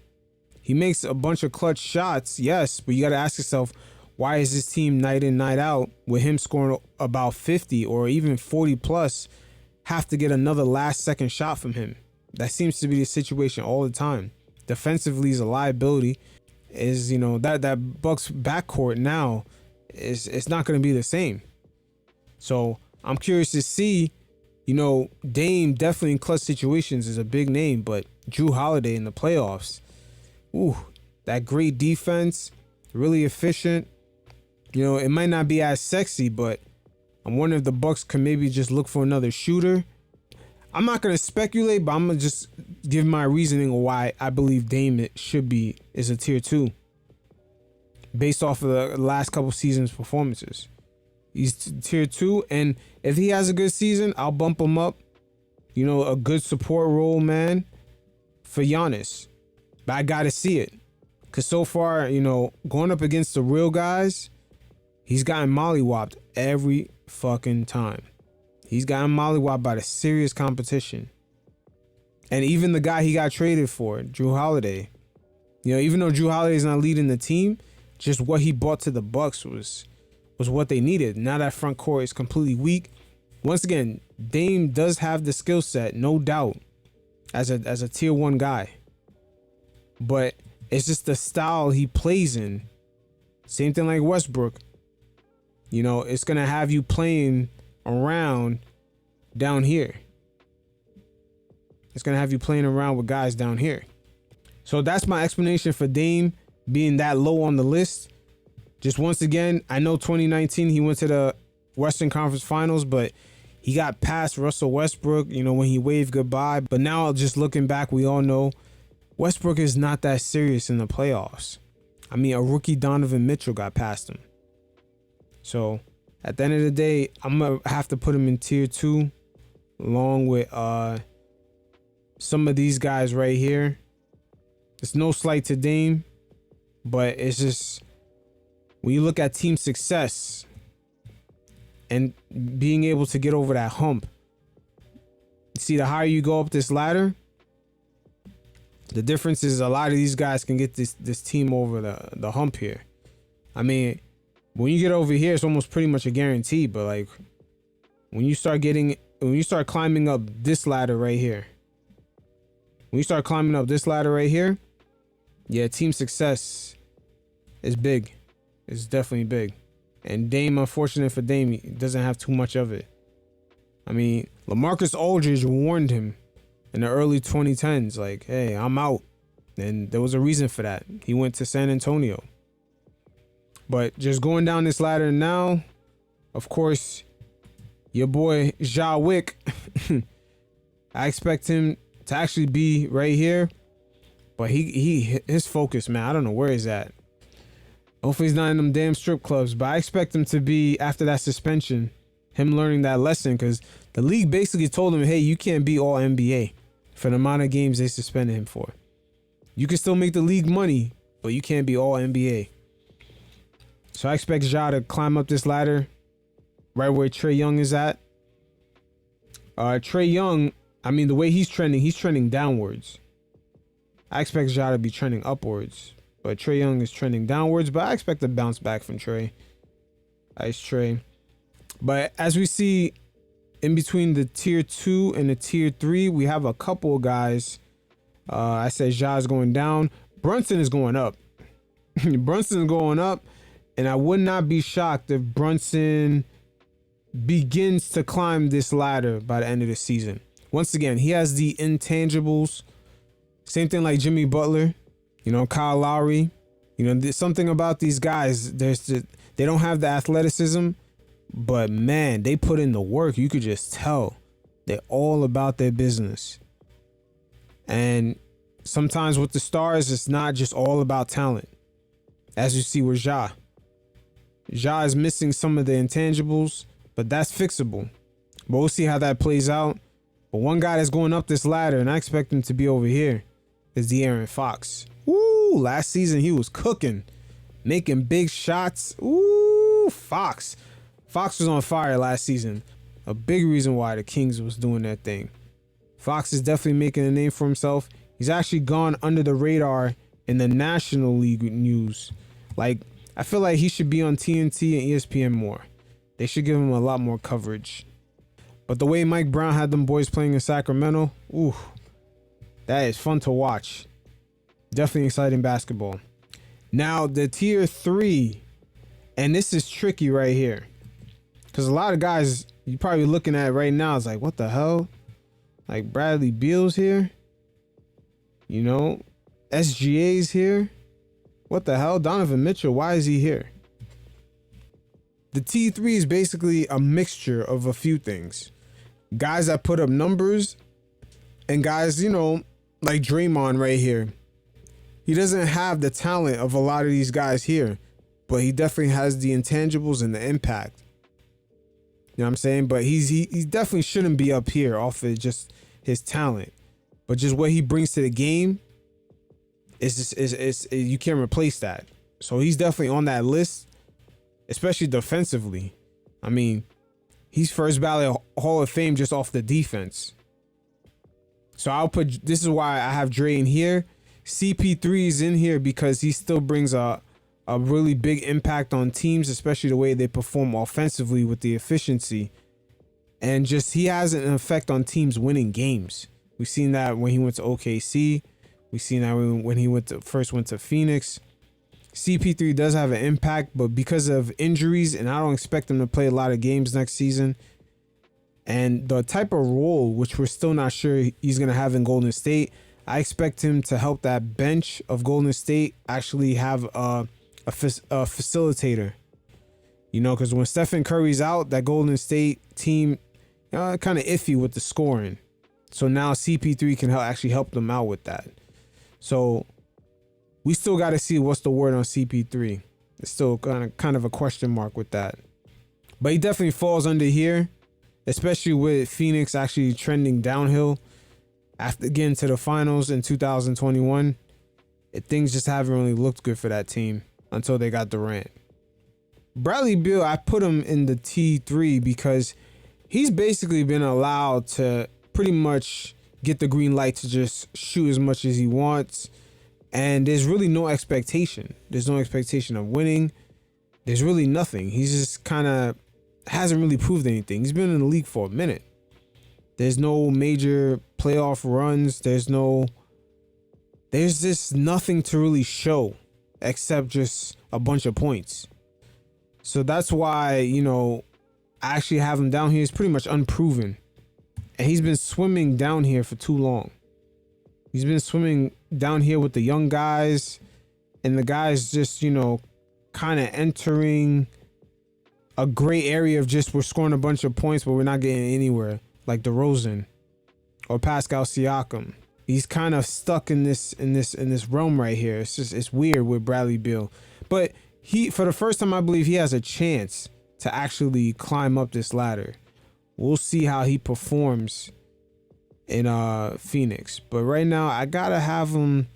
Speaker 1: He makes a bunch of clutch shots, yes, but you got to ask yourself, why is this team night in, night out, with him scoring about 50 or even 40 plus, have to get another last second shot from him? That seems to be the situation all the time. Defensively is a liability. That Bucks backcourt now it's not going to be the same. So I'm curious to see, Dame definitely in clutch situations is a big name, but Jrue Holiday in the playoffs, that great defense, really efficient. It might not be as sexy, but I'm wondering if the Bucks can maybe just look for another shooter. I'm not going to speculate, but I'm going to just give my reasoning of why I believe Dame is a tier 2 based off of the last couple seasons performances. He's tier 2, and if he has a good season, I'll bump him up. A good support role, man, for Giannis. But I got to see it. Because so far, going up against the real guys, he's gotten mollywopped every fucking time. He's gotten mollywopped by the serious competition. And even the guy he got traded for, Jrue Holiday, even though Jrue Holiday's not leading the team, just what he brought to the Bucks was what they needed. Now that front court is completely weak. Once again, Dame does have the skill set, no doubt, as a tier 1 guy. But it's just the style he plays in. Same thing like Westbrook. It's going to have you playing around down here. It's going to have you playing around with guys down here. So that's my explanation for Dame being that low on the list. Just once again, I know 2019 he went to the Western Conference Finals, but he got past Russell Westbrook, when he waved goodbye. But now just looking back, we all know Westbrook is not that serious in the playoffs. I mean, a rookie Donovan Mitchell got past him. So at the end of the day, I'm going to have to put him in tier 2. along with some of these guys right here. It's no slight to Dame, but it's just when you look at team success and being able to get over that hump. See, the higher you go up this ladder, the difference is a lot of these guys can get this team over the hump here. I mean, when you get over here, it's almost pretty much a guarantee. But like when you start climbing up this ladder right here, yeah, team success is big. It's definitely big. And Dame, unfortunate for Dame, he doesn't have too much of it. I mean, LaMarcus Aldridge warned him in the early 2010s, like, hey, I'm out. And there was a reason for that. He went to San Antonio. But just going down this ladder now, of course, your boy Ja Wick, I expect him to actually be right here. But his focus, man, I don't know where he's at. Hopefully he's not in them damn strip clubs. But I expect him to be, after that suspension, him learning that lesson. Because the league basically told him, hey, you can't be all NBA for the amount of games they suspended him for. You can still make the league money, but you can't be all NBA. So I expect Ja to climb up this ladder right where Trae Young is at. Trae Young, I mean, the way he's trending downwards. I expect Ja to be trending upwards. But Trae Young is trending downwards. But I expect a bounce back from Trae. Ice Trae. But as we see in between the tier 2 and the tier 3, we have a couple of guys. I said Ja is going down. Brunson is going up. Brunson is going up. And I would not be shocked if Brunson begins to climb this ladder by the end of the season. Once again, he has the intangibles. Same thing like Jimmy Butler. You know, Kyle Lowry. You know, there's something about these guys. They don't have the athleticism. But man, they put in the work. You could just tell they're all about their business. And sometimes with the stars, it's not just all about talent. As you see with Ja. Ja is missing some of the intangibles, but that's fixable. But we'll see how that plays out. But one guy that's going up this ladder, and I expect him to be over here, is De'Aaron Fox. Ooh, last season he was cooking, making big shots. Ooh, Fox. Fox was on fire last season. A big reason why the Kings was doing that thing. Fox is definitely making a name for himself. He's actually gone under the radar in the National League news. Like, I feel like he should be on TNT and ESPN more. They should give him a lot more coverage. But the way Mike Brown had them boys playing in Sacramento, ooh, that is fun to watch. Definitely exciting basketball. Now, the tier 3, and this is tricky right here. Because a lot of guys you're probably looking at right now is like, what the hell? Like Bradley Beal's here. You know, SGA's here. What the hell? Donovan Mitchell, why is he here? The T3 is basically a mixture of a few things. Guys that put up numbers and guys, you know, like Draymond right here. He doesn't have the talent of a lot of these guys here, but he definitely has the intangibles and the impact. You know what I'm saying? But he definitely shouldn't be up here off of just his talent. But just what he brings to the game is you can't replace that. So he's definitely on that list, especially defensively. I mean, he's first ballot Hall of Fame just off the defense. So this is why I have Dre in here. CP3 is in here because he still brings a really big impact on teams, especially the way they perform offensively with the efficiency. And just he has an effect on teams winning games. We've seen that when he went to OKC. We've seen that when he went to Phoenix. CP3 does have an impact, but because of injuries, and I don't expect him to play a lot of games next season, and the type of role, which we're still not sure he's going to have in Golden State, I expect him to help that bench of Golden State actually have a facilitator. You know, because when Stephen Curry's out, that Golden State team kind of iffy with the scoring. So now CP3 can actually help them out with that. So we still got to see what's the word on CP3. It's still kind of a question mark with that. But he definitely falls under here. especially with Phoenix actually trending downhill after getting to the finals in 2021. Things just haven't really looked good for that team until they got Durant. Bradley Beal, I put him in the T3 because he's basically been allowed to pretty much get the green light to just shoot as much as he wants. And there's really no expectation. There's no expectation of winning. There's really nothing. He's just kind of hasn't really proved anything. He's been in the league for a minute. There's no major playoff runs. There's just nothing to really show except just a bunch of points. So that's why, I actually have him down here. He's pretty much unproven. And he's been swimming down here for too long. He's been swimming down here with the young guys, and the guys just, kind of entering a gray area of just we're scoring a bunch of points, but we're not getting anywhere, like DeRozan or Pascal Siakam. He's kind of stuck in this realm right here. It's weird with Bradley Beal, but for the first time, I believe he has a chance to actually climb up this ladder. We'll see how he performs in Phoenix, but right now I gotta have him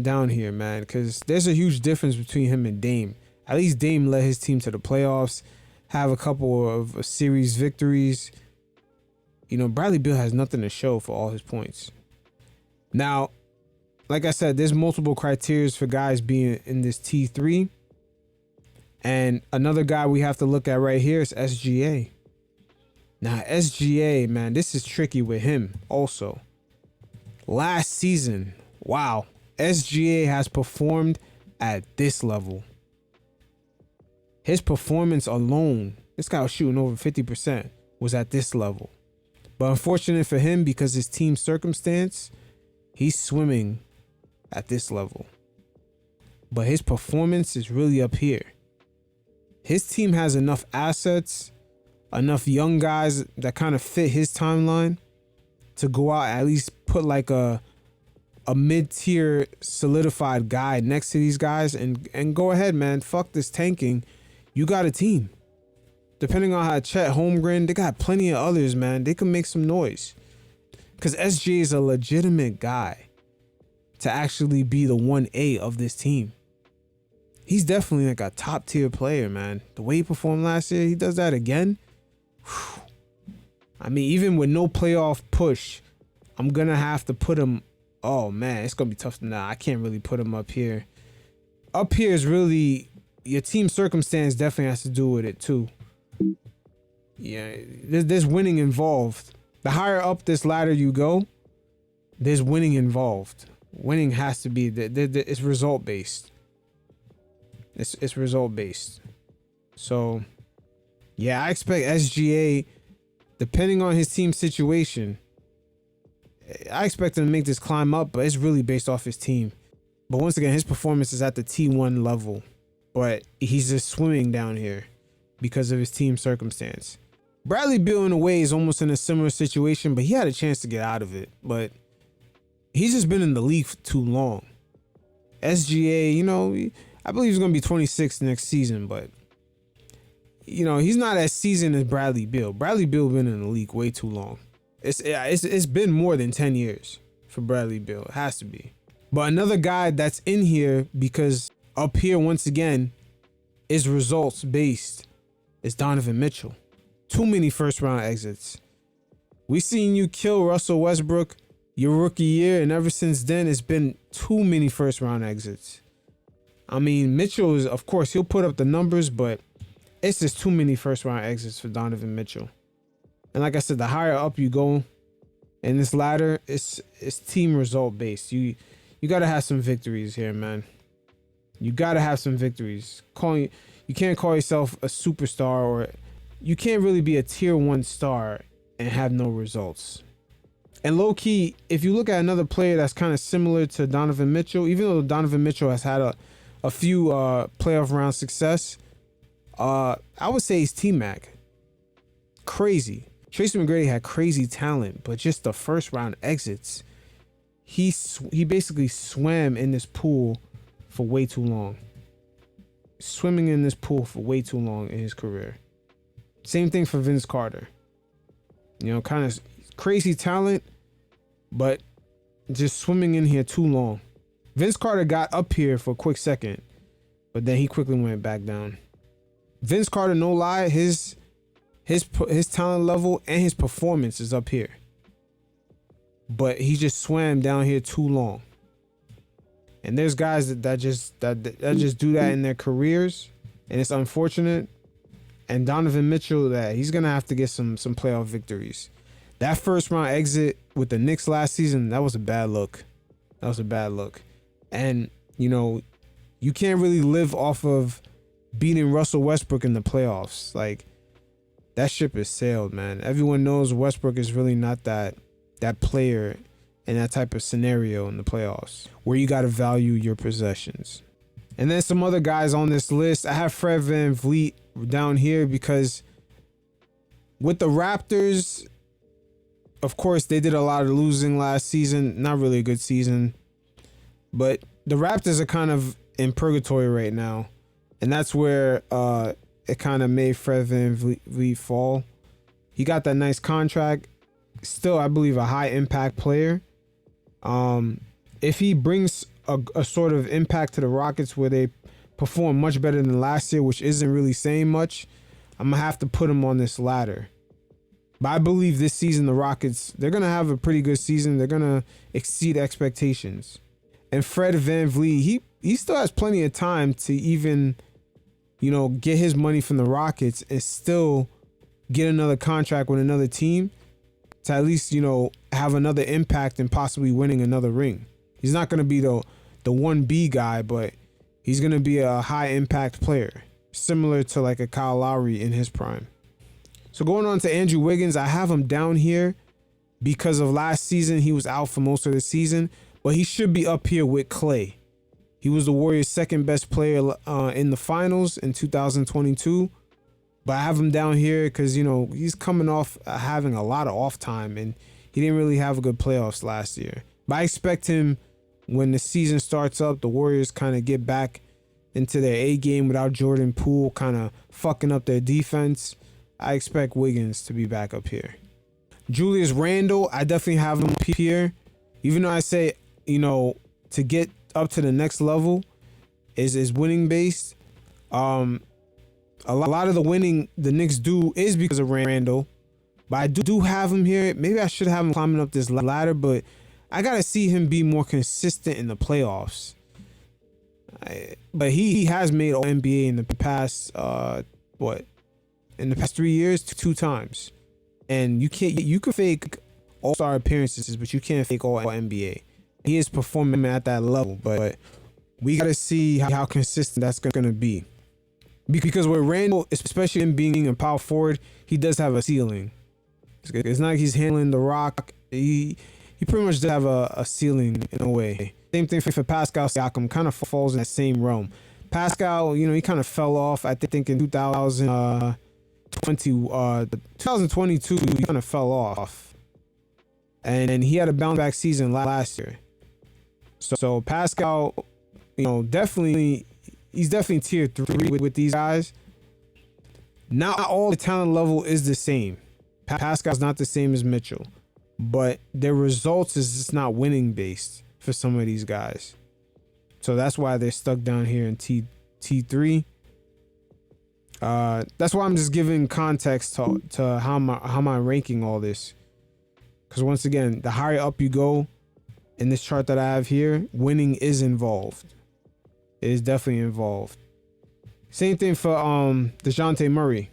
Speaker 1: down here, man, because there's a huge difference between him and Dame. At least Dame led his team to the playoffs, have a couple of series victories. Bradley Beal has nothing to show for all his points. Now, like I said, there's multiple criteria for guys being in this T3. And another guy we have to look at right here is SGA. Now, SGA, man, this is tricky with him also. Last season, wow, SGA has performed at this level. His performance alone, this guy was shooting over 50%, was at this level. But unfortunate for him, because his team circumstance, he's swimming at this level. But his performance is really up here. His team has enough assets, enough young guys that kind of fit his timeline to go out, at least put like a mid-tier solidified guy next to these guys and go ahead, man. Fuck this tanking. You got a team. Depending on how Chet Holmgren, they got plenty of others, man. They can make some noise. Because SGA is a legitimate guy to actually be the 1A of this team. He's definitely like a top tier player, man. The way he performed last year, he does that again. Whew. I mean, even with no playoff push, I'm going to have to put him. Oh, man, it's going to be tough. Nah, I can't really put him up here. Up here is really your team circumstance definitely has to do with it, too. Yeah, there's winning involved. The higher up this ladder you go, there's winning involved. Winning has to be, it's result based. It's result based. So, yeah, I expect SGA, depending on his team situation, I expect him to make this climb up, but it's really based off his team. But once again, his performance is at the T1 level, but he's just swimming down here because of his team circumstance. Bradley Beal, in a way, is almost in a similar situation, but he had a chance to get out of it. But he's just been in the league for too long. SGA, I believe he's going to be 26 next season, but, he's not as seasoned as Bradley Beal. Bradley Beal been in the league way too long. It's been more than 10 years for Bradley Beal. It has to be. But another guy that's in here, because up here, once again, is results based, is Donovan Mitchell. Too many first round exits. We seen you kill Russell Westbrook your rookie year, and ever since then, it's been too many first round exits. I mean, Mitchell is, of course, he'll put up the numbers, but it's just too many first round exits for Donovan Mitchell. And like I said, the higher up you go in this ladder, it's team result based. You got to have some victories here, man. You got to have some victories. You can't call yourself a superstar, or you can't really be a tier 1 star and have no results. And low key, if you look at another player that's kind of similar to Donovan Mitchell, even though Donovan Mitchell has had a few playoff round success, I would say he's T-Mac. Crazy. Tracy McGrady had crazy talent, but just the first round exits, he basically swam in this pool for way too long. Swimming in this pool for way too long in his career. Same thing for Vince Carter. You know, kind of crazy talent, but just swimming in here too long. Vince Carter got up here for a quick second, but then he quickly went back down. Vince Carter, no lie, his talent level and his performance is up here, but he just swam down here too long. And there's guys that just do that in their careers, and it's unfortunate. And Donovan Mitchell, that he's gonna have to get some playoff victories. That first round exit with the Knicks last season, that was a bad look. And you know, you can't really live off of beating Russell Westbrook in the playoffs. Like, that ship has sailed, man. Everyone knows Westbrook is really not that player in that type of scenario in the playoffs where you got to value your possessions. And then some other guys on this list, I have Fred VanVleet down here because with the Raptors, of course, they did a lot of losing last season. Not really a good season, but the Raptors are kind of in purgatory right now, and that's where it kind of made Fred VanVleet fall. He got that nice contract. Still, I believe, a high impact player. If he brings a sort of impact to the Rockets where they perform much better than last year, which isn't really saying much, I'm gonna have to put him on this ladder. But I believe this season the Rockets, they're gonna have a pretty good season. They're gonna exceed expectations. And Fred VanVleet, he still has plenty of time to even, you know, get his money from the Rockets and still get another contract with another team to at least, you know, have another impact and possibly winning another ring. He's not going to be the 1B guy, but he's going to be a high impact player, similar to like a Kyle Lowry in his prime. So going on to Andrew Wiggins, I have him down here because of last season. He was out for most of the season, but he should be up here with Klay. He was the Warriors' second best player in the finals in 2022. But I have him down here because, you know, he's coming off having a lot of off time, and he didn't really have a good playoffs last year. But I expect him, when the season starts up, the Warriors kind of get back into their A game without Jordan Poole kind of fucking up their defense. I expect Wiggins to be back up here. Julius Randle, I definitely have him up here. Even though I say, you know, to get up to the next level is winning based. A lot of the winning the Knicks do is because of Randle, but I do have him here. Maybe I should have him climbing up this ladder, but I gotta see him be more consistent in the playoffs. But he has made All NBA in the past in the past 3 years 2 times, and you can fake All-Star appearances, but you can't fake All NBA. He is performing at that level, but we gotta see how consistent that's gonna be. Because with Randle, especially him being a power forward, he does have a ceiling. It's not like he's handling the rock. He pretty much does have a ceiling in a way. Same thing for Pascal Siakam, kind of falls in that same realm. Pascal, you know, he kind of fell off. I think in 2022, he kind of fell off. And he had a bounce back season last year. So Pascal, you know, he's definitely tier 3 with these guys. Not all the talent level is the same. Pascal's not the same as Mitchell, but their results is just not winning based for some of these guys. So that's why they're stuck down here in T3. That's why I'm just giving context to how am I ranking all this. Because once again, the higher up you go in this chart that I have here, winning is involved. It is definitely involved. Same thing for DeJounte Murray.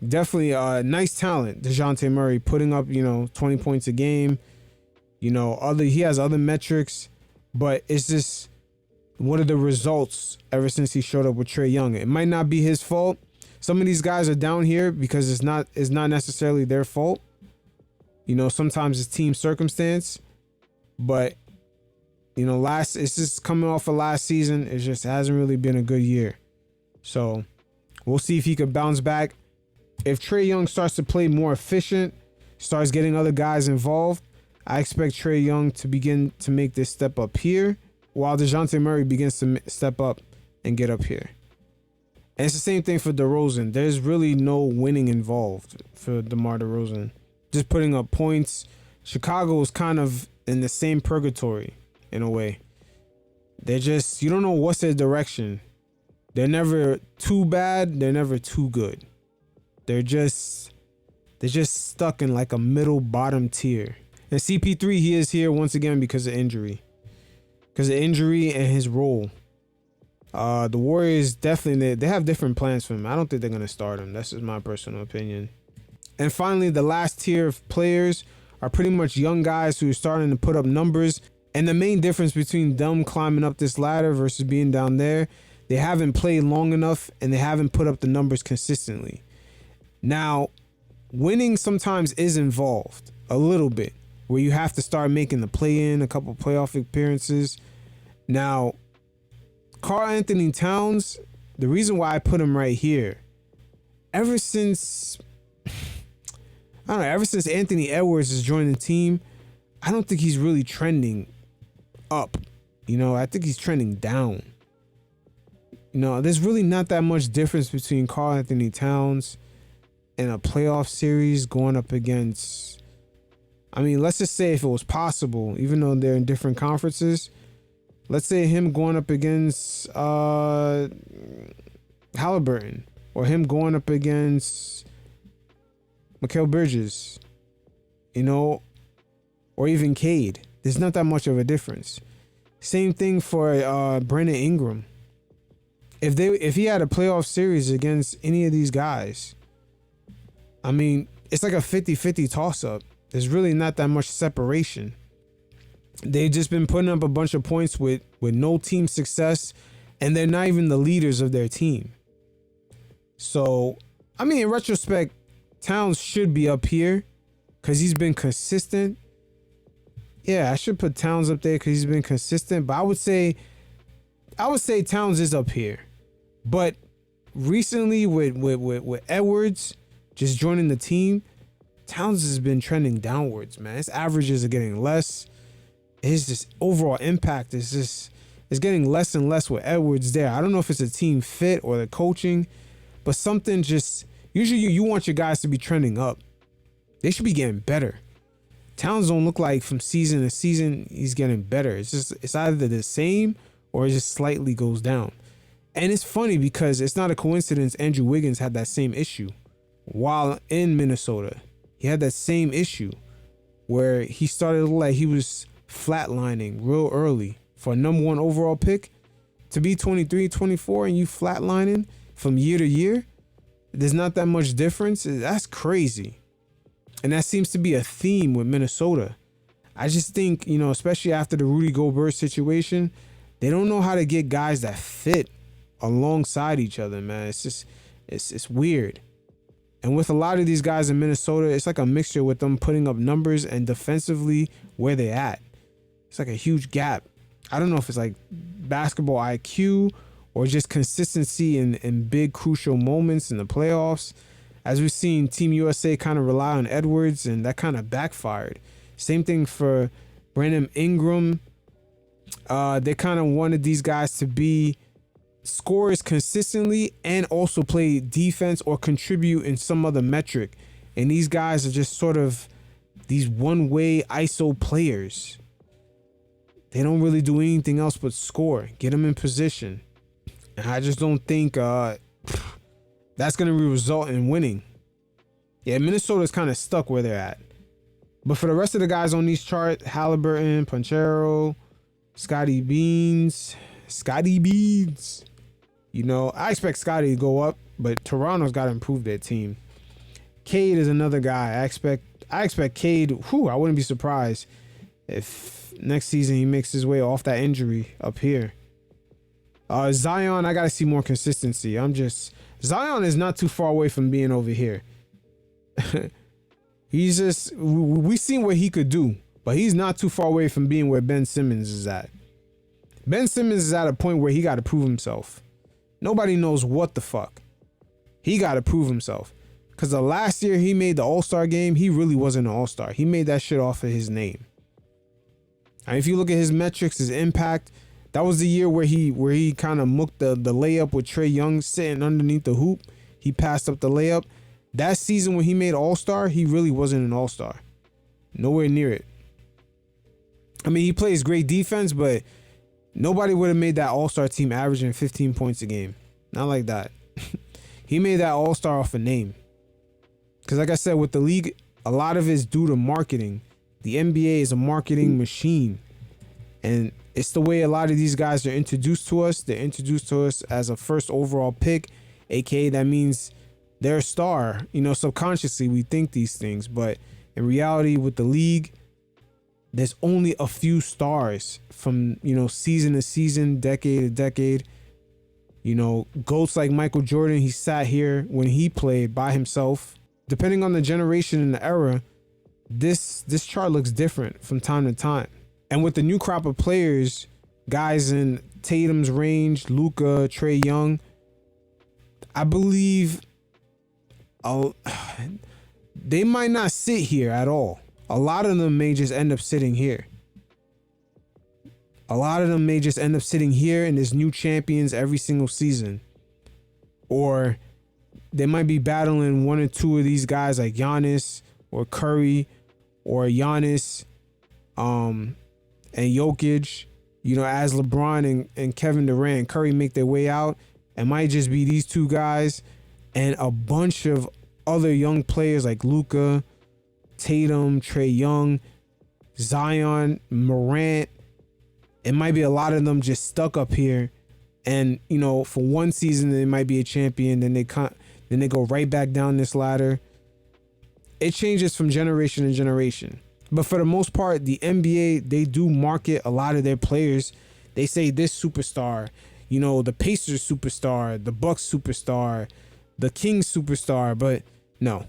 Speaker 1: Definitely nice talent, DeJounte Murray, putting up, you know, 20 points a game. You know, he has other metrics, but it's just what are the results ever since he showed up with Trae Young? It might not be his fault. Some of these guys are down here because it's not necessarily their fault. You know, sometimes it's team circumstance, but you know, it's just coming off of last season. It just hasn't really been a good year. So we'll see if he could bounce back. If Trae Young starts to play more efficient, starts getting other guys involved, I expect Trae Young to begin to make this step up here, while DeJounte Murray begins to step up and get up here. And it's the same thing for DeRozan. There's really no winning involved for DeMar DeRozan. Just putting up points. Chicago is kind of in the same purgatory in a way. They're just, you don't know what's their direction. They're never too bad. They're never too good. They're just stuck in like a middle bottom tier. And CP3, he is here once again because of injury. Because of injury and his role. The Warriors definitely, they have different plans for him. I don't think they're going to start him. That's just my personal opinion. And finally, the last tier of players are pretty much young guys who are starting to put up numbers. And the main difference between them climbing up this ladder versus being down there, they haven't played long enough and they haven't put up the numbers consistently. Now, winning sometimes is involved a little bit, where you have to start making the play-in, a couple playoff appearances. Now, Karl-Anthony Towns, the reason why I put him right here, ever since Anthony Edwards has joined the team, I don't think he's really trending up. I think he's trending down. There's really not that much difference between Karl-Anthony Towns in a playoff series going up against, let's just say if it was possible, even though they're in different conferences, let's say him going up against Halliburton, or him going up against Mikal Bridges, or even Cade. There's not that much of a difference. Same thing for Brandon Ingram. If he had a playoff series against any of these guys, it's like a 50-50 toss-up. There's really not that much separation. They've just been putting up a bunch of points with no team success, and they're not even the leaders of their team. So, in retrospect, Towns should be up here because he's been consistent. Yeah, I should put Towns up there because he's been consistent. But I would say Towns is up here. But recently with Edwards just joining the team, Towns has been trending downwards, man. His averages are getting less. His just overall impact is getting less and less with Edwards there. I don't know if it's a team fit or the coaching, but something just, usually you want your guys to be trending up. They should be getting better. Towns don't look like from season to season he's getting better. It's either the same or it just slightly goes down. And it's funny because it's not a coincidence Andrew Wiggins had that same issue while in Minnesota. He had that same issue where he started to look like he was flatlining real early for a number 1 overall pick to be 23, 24 and you flatlining from year to year. There's not that much difference. That's crazy. And that seems to be a theme with Minnesota. I just think, especially after the Rudy Gobert situation, they don't know how to get guys that fit alongside each other, man. It's just, it's weird. And with a lot of these guys in Minnesota, it's like a mixture with them putting up numbers and defensively where they at. It's like a huge gap. I don't know if it's like basketball IQ or just consistency in big crucial moments in the playoffs. As we've seen Team USA kind of rely on Edwards, and that kind of backfired. Same thing for Brandon Ingram. They kind of wanted these guys to be scorers consistently and also play defense or contribute in some other metric. And these guys are just sort of these one-way ISO players. They don't really do anything else but score, get them in position. And I just don't think that's going to result in winning. Yeah, Minnesota's kind of stuck where they're at. But for the rest of the guys on these charts, Halliburton, Ponchero, Scotty Beans. I expect Scotty to go up, but Toronto's got to improve their team. Cade is another guy. I expect Cade. I wouldn't be surprised if next season he makes his way off that injury up here. Zion, I got to see more consistency. Zion is not too far away from being over here. We've seen what he could do, but he's not too far away from being where Ben Simmons is at. Ben Simmons is at a point where he got to prove himself. Nobody knows what the fuck. He got to prove himself. Because the last year he made the All-Star game, he really wasn't an All-Star. He made that shit off of his name. And if you look at his metrics, his impact, That was the year where he kind of mooked the layup with Trae Young sitting underneath the hoop. He passed up the layup. That season when he made All-Star, he really wasn't an All-Star. Nowhere near it. I mean, he plays great defense, but nobody would have made that All-Star team averaging 15 points a game. Not like that. He made that All-Star off a name. Because like I said, with the league, a lot of it is due to marketing. The NBA is a marketing machine. And it's the way a lot of these guys are introduced to us. They're introduced to us as a first overall pick, aka that means they're a star. You know, subconsciously we think these things, but in reality with the league, there's only a few stars from, you know, season to season, decade to decade. You know, GOATs like Michael Jordan, he sat here when he played by himself. Depending on the generation and the era, this chart looks different from time to time. And with the new crop of players, guys in Tatum's range, Luka, Trae Young, I believe they might not sit here at all. A lot of them may just end up sitting here. A lot of them may just end up sitting here and there's new champions every single season. Or they might be battling one or two of these guys like Giannis or Curry or Giannis and Jokic, you know, as LeBron and Kevin Durant and Curry make their way out. It might just be these two guys and a bunch of other young players like Luka, Tatum, Trae Young, Zion, Morant. It might be a lot of them just stuck up here. And, you know, for one season, they might be a champion. Then they go right back down this ladder. It changes from generation to generation. But for the most part, the NBA, they do market a lot of their players. They say this superstar, you know, the Pacers superstar, the Bucks superstar, the Kings superstar. But no,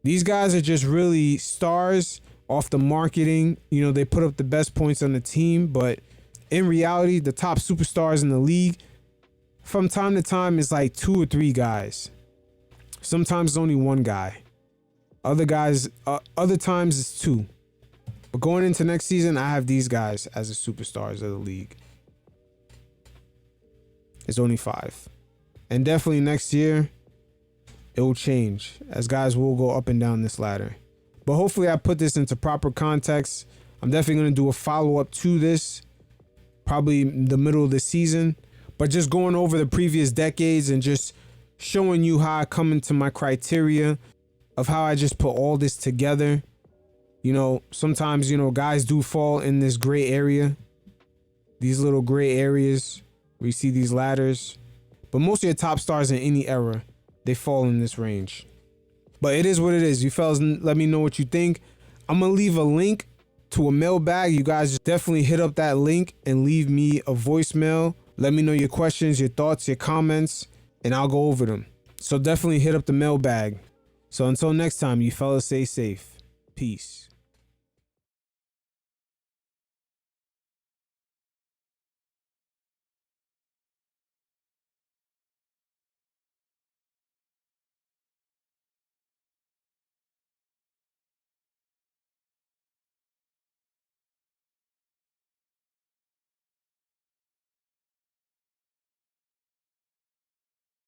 Speaker 1: these guys are just really stars off the marketing. You know, they put up the best points on the team. But in reality, the top superstars in the league, from time to time, is like 2 or 3 guys. Sometimes it's only 1 guy. Other times it's 2. But going into next season, I have these guys as the superstars of the league. It's only 5. And definitely next year, it will change as guys will go up and down this ladder. But hopefully I put this into proper context. I'm definitely going to do a follow-up to this, probably in the middle of the season. But just going over the previous decades and just showing you how I come into my criteria of how I just put all this together. You know, sometimes, you know, guys do fall in this gray area, these little gray areas where you see these ladders. But most of your top stars in any era, they fall in this range. But it is what it is. You fellas, let me know what you think. I'm going to leave a link to a mailbag. You guys just definitely hit up that link and leave me a voicemail. Let me know your questions, your thoughts, your comments, and I'll go over them. So definitely hit up the mailbag. So until next time, you fellas stay safe. Peace.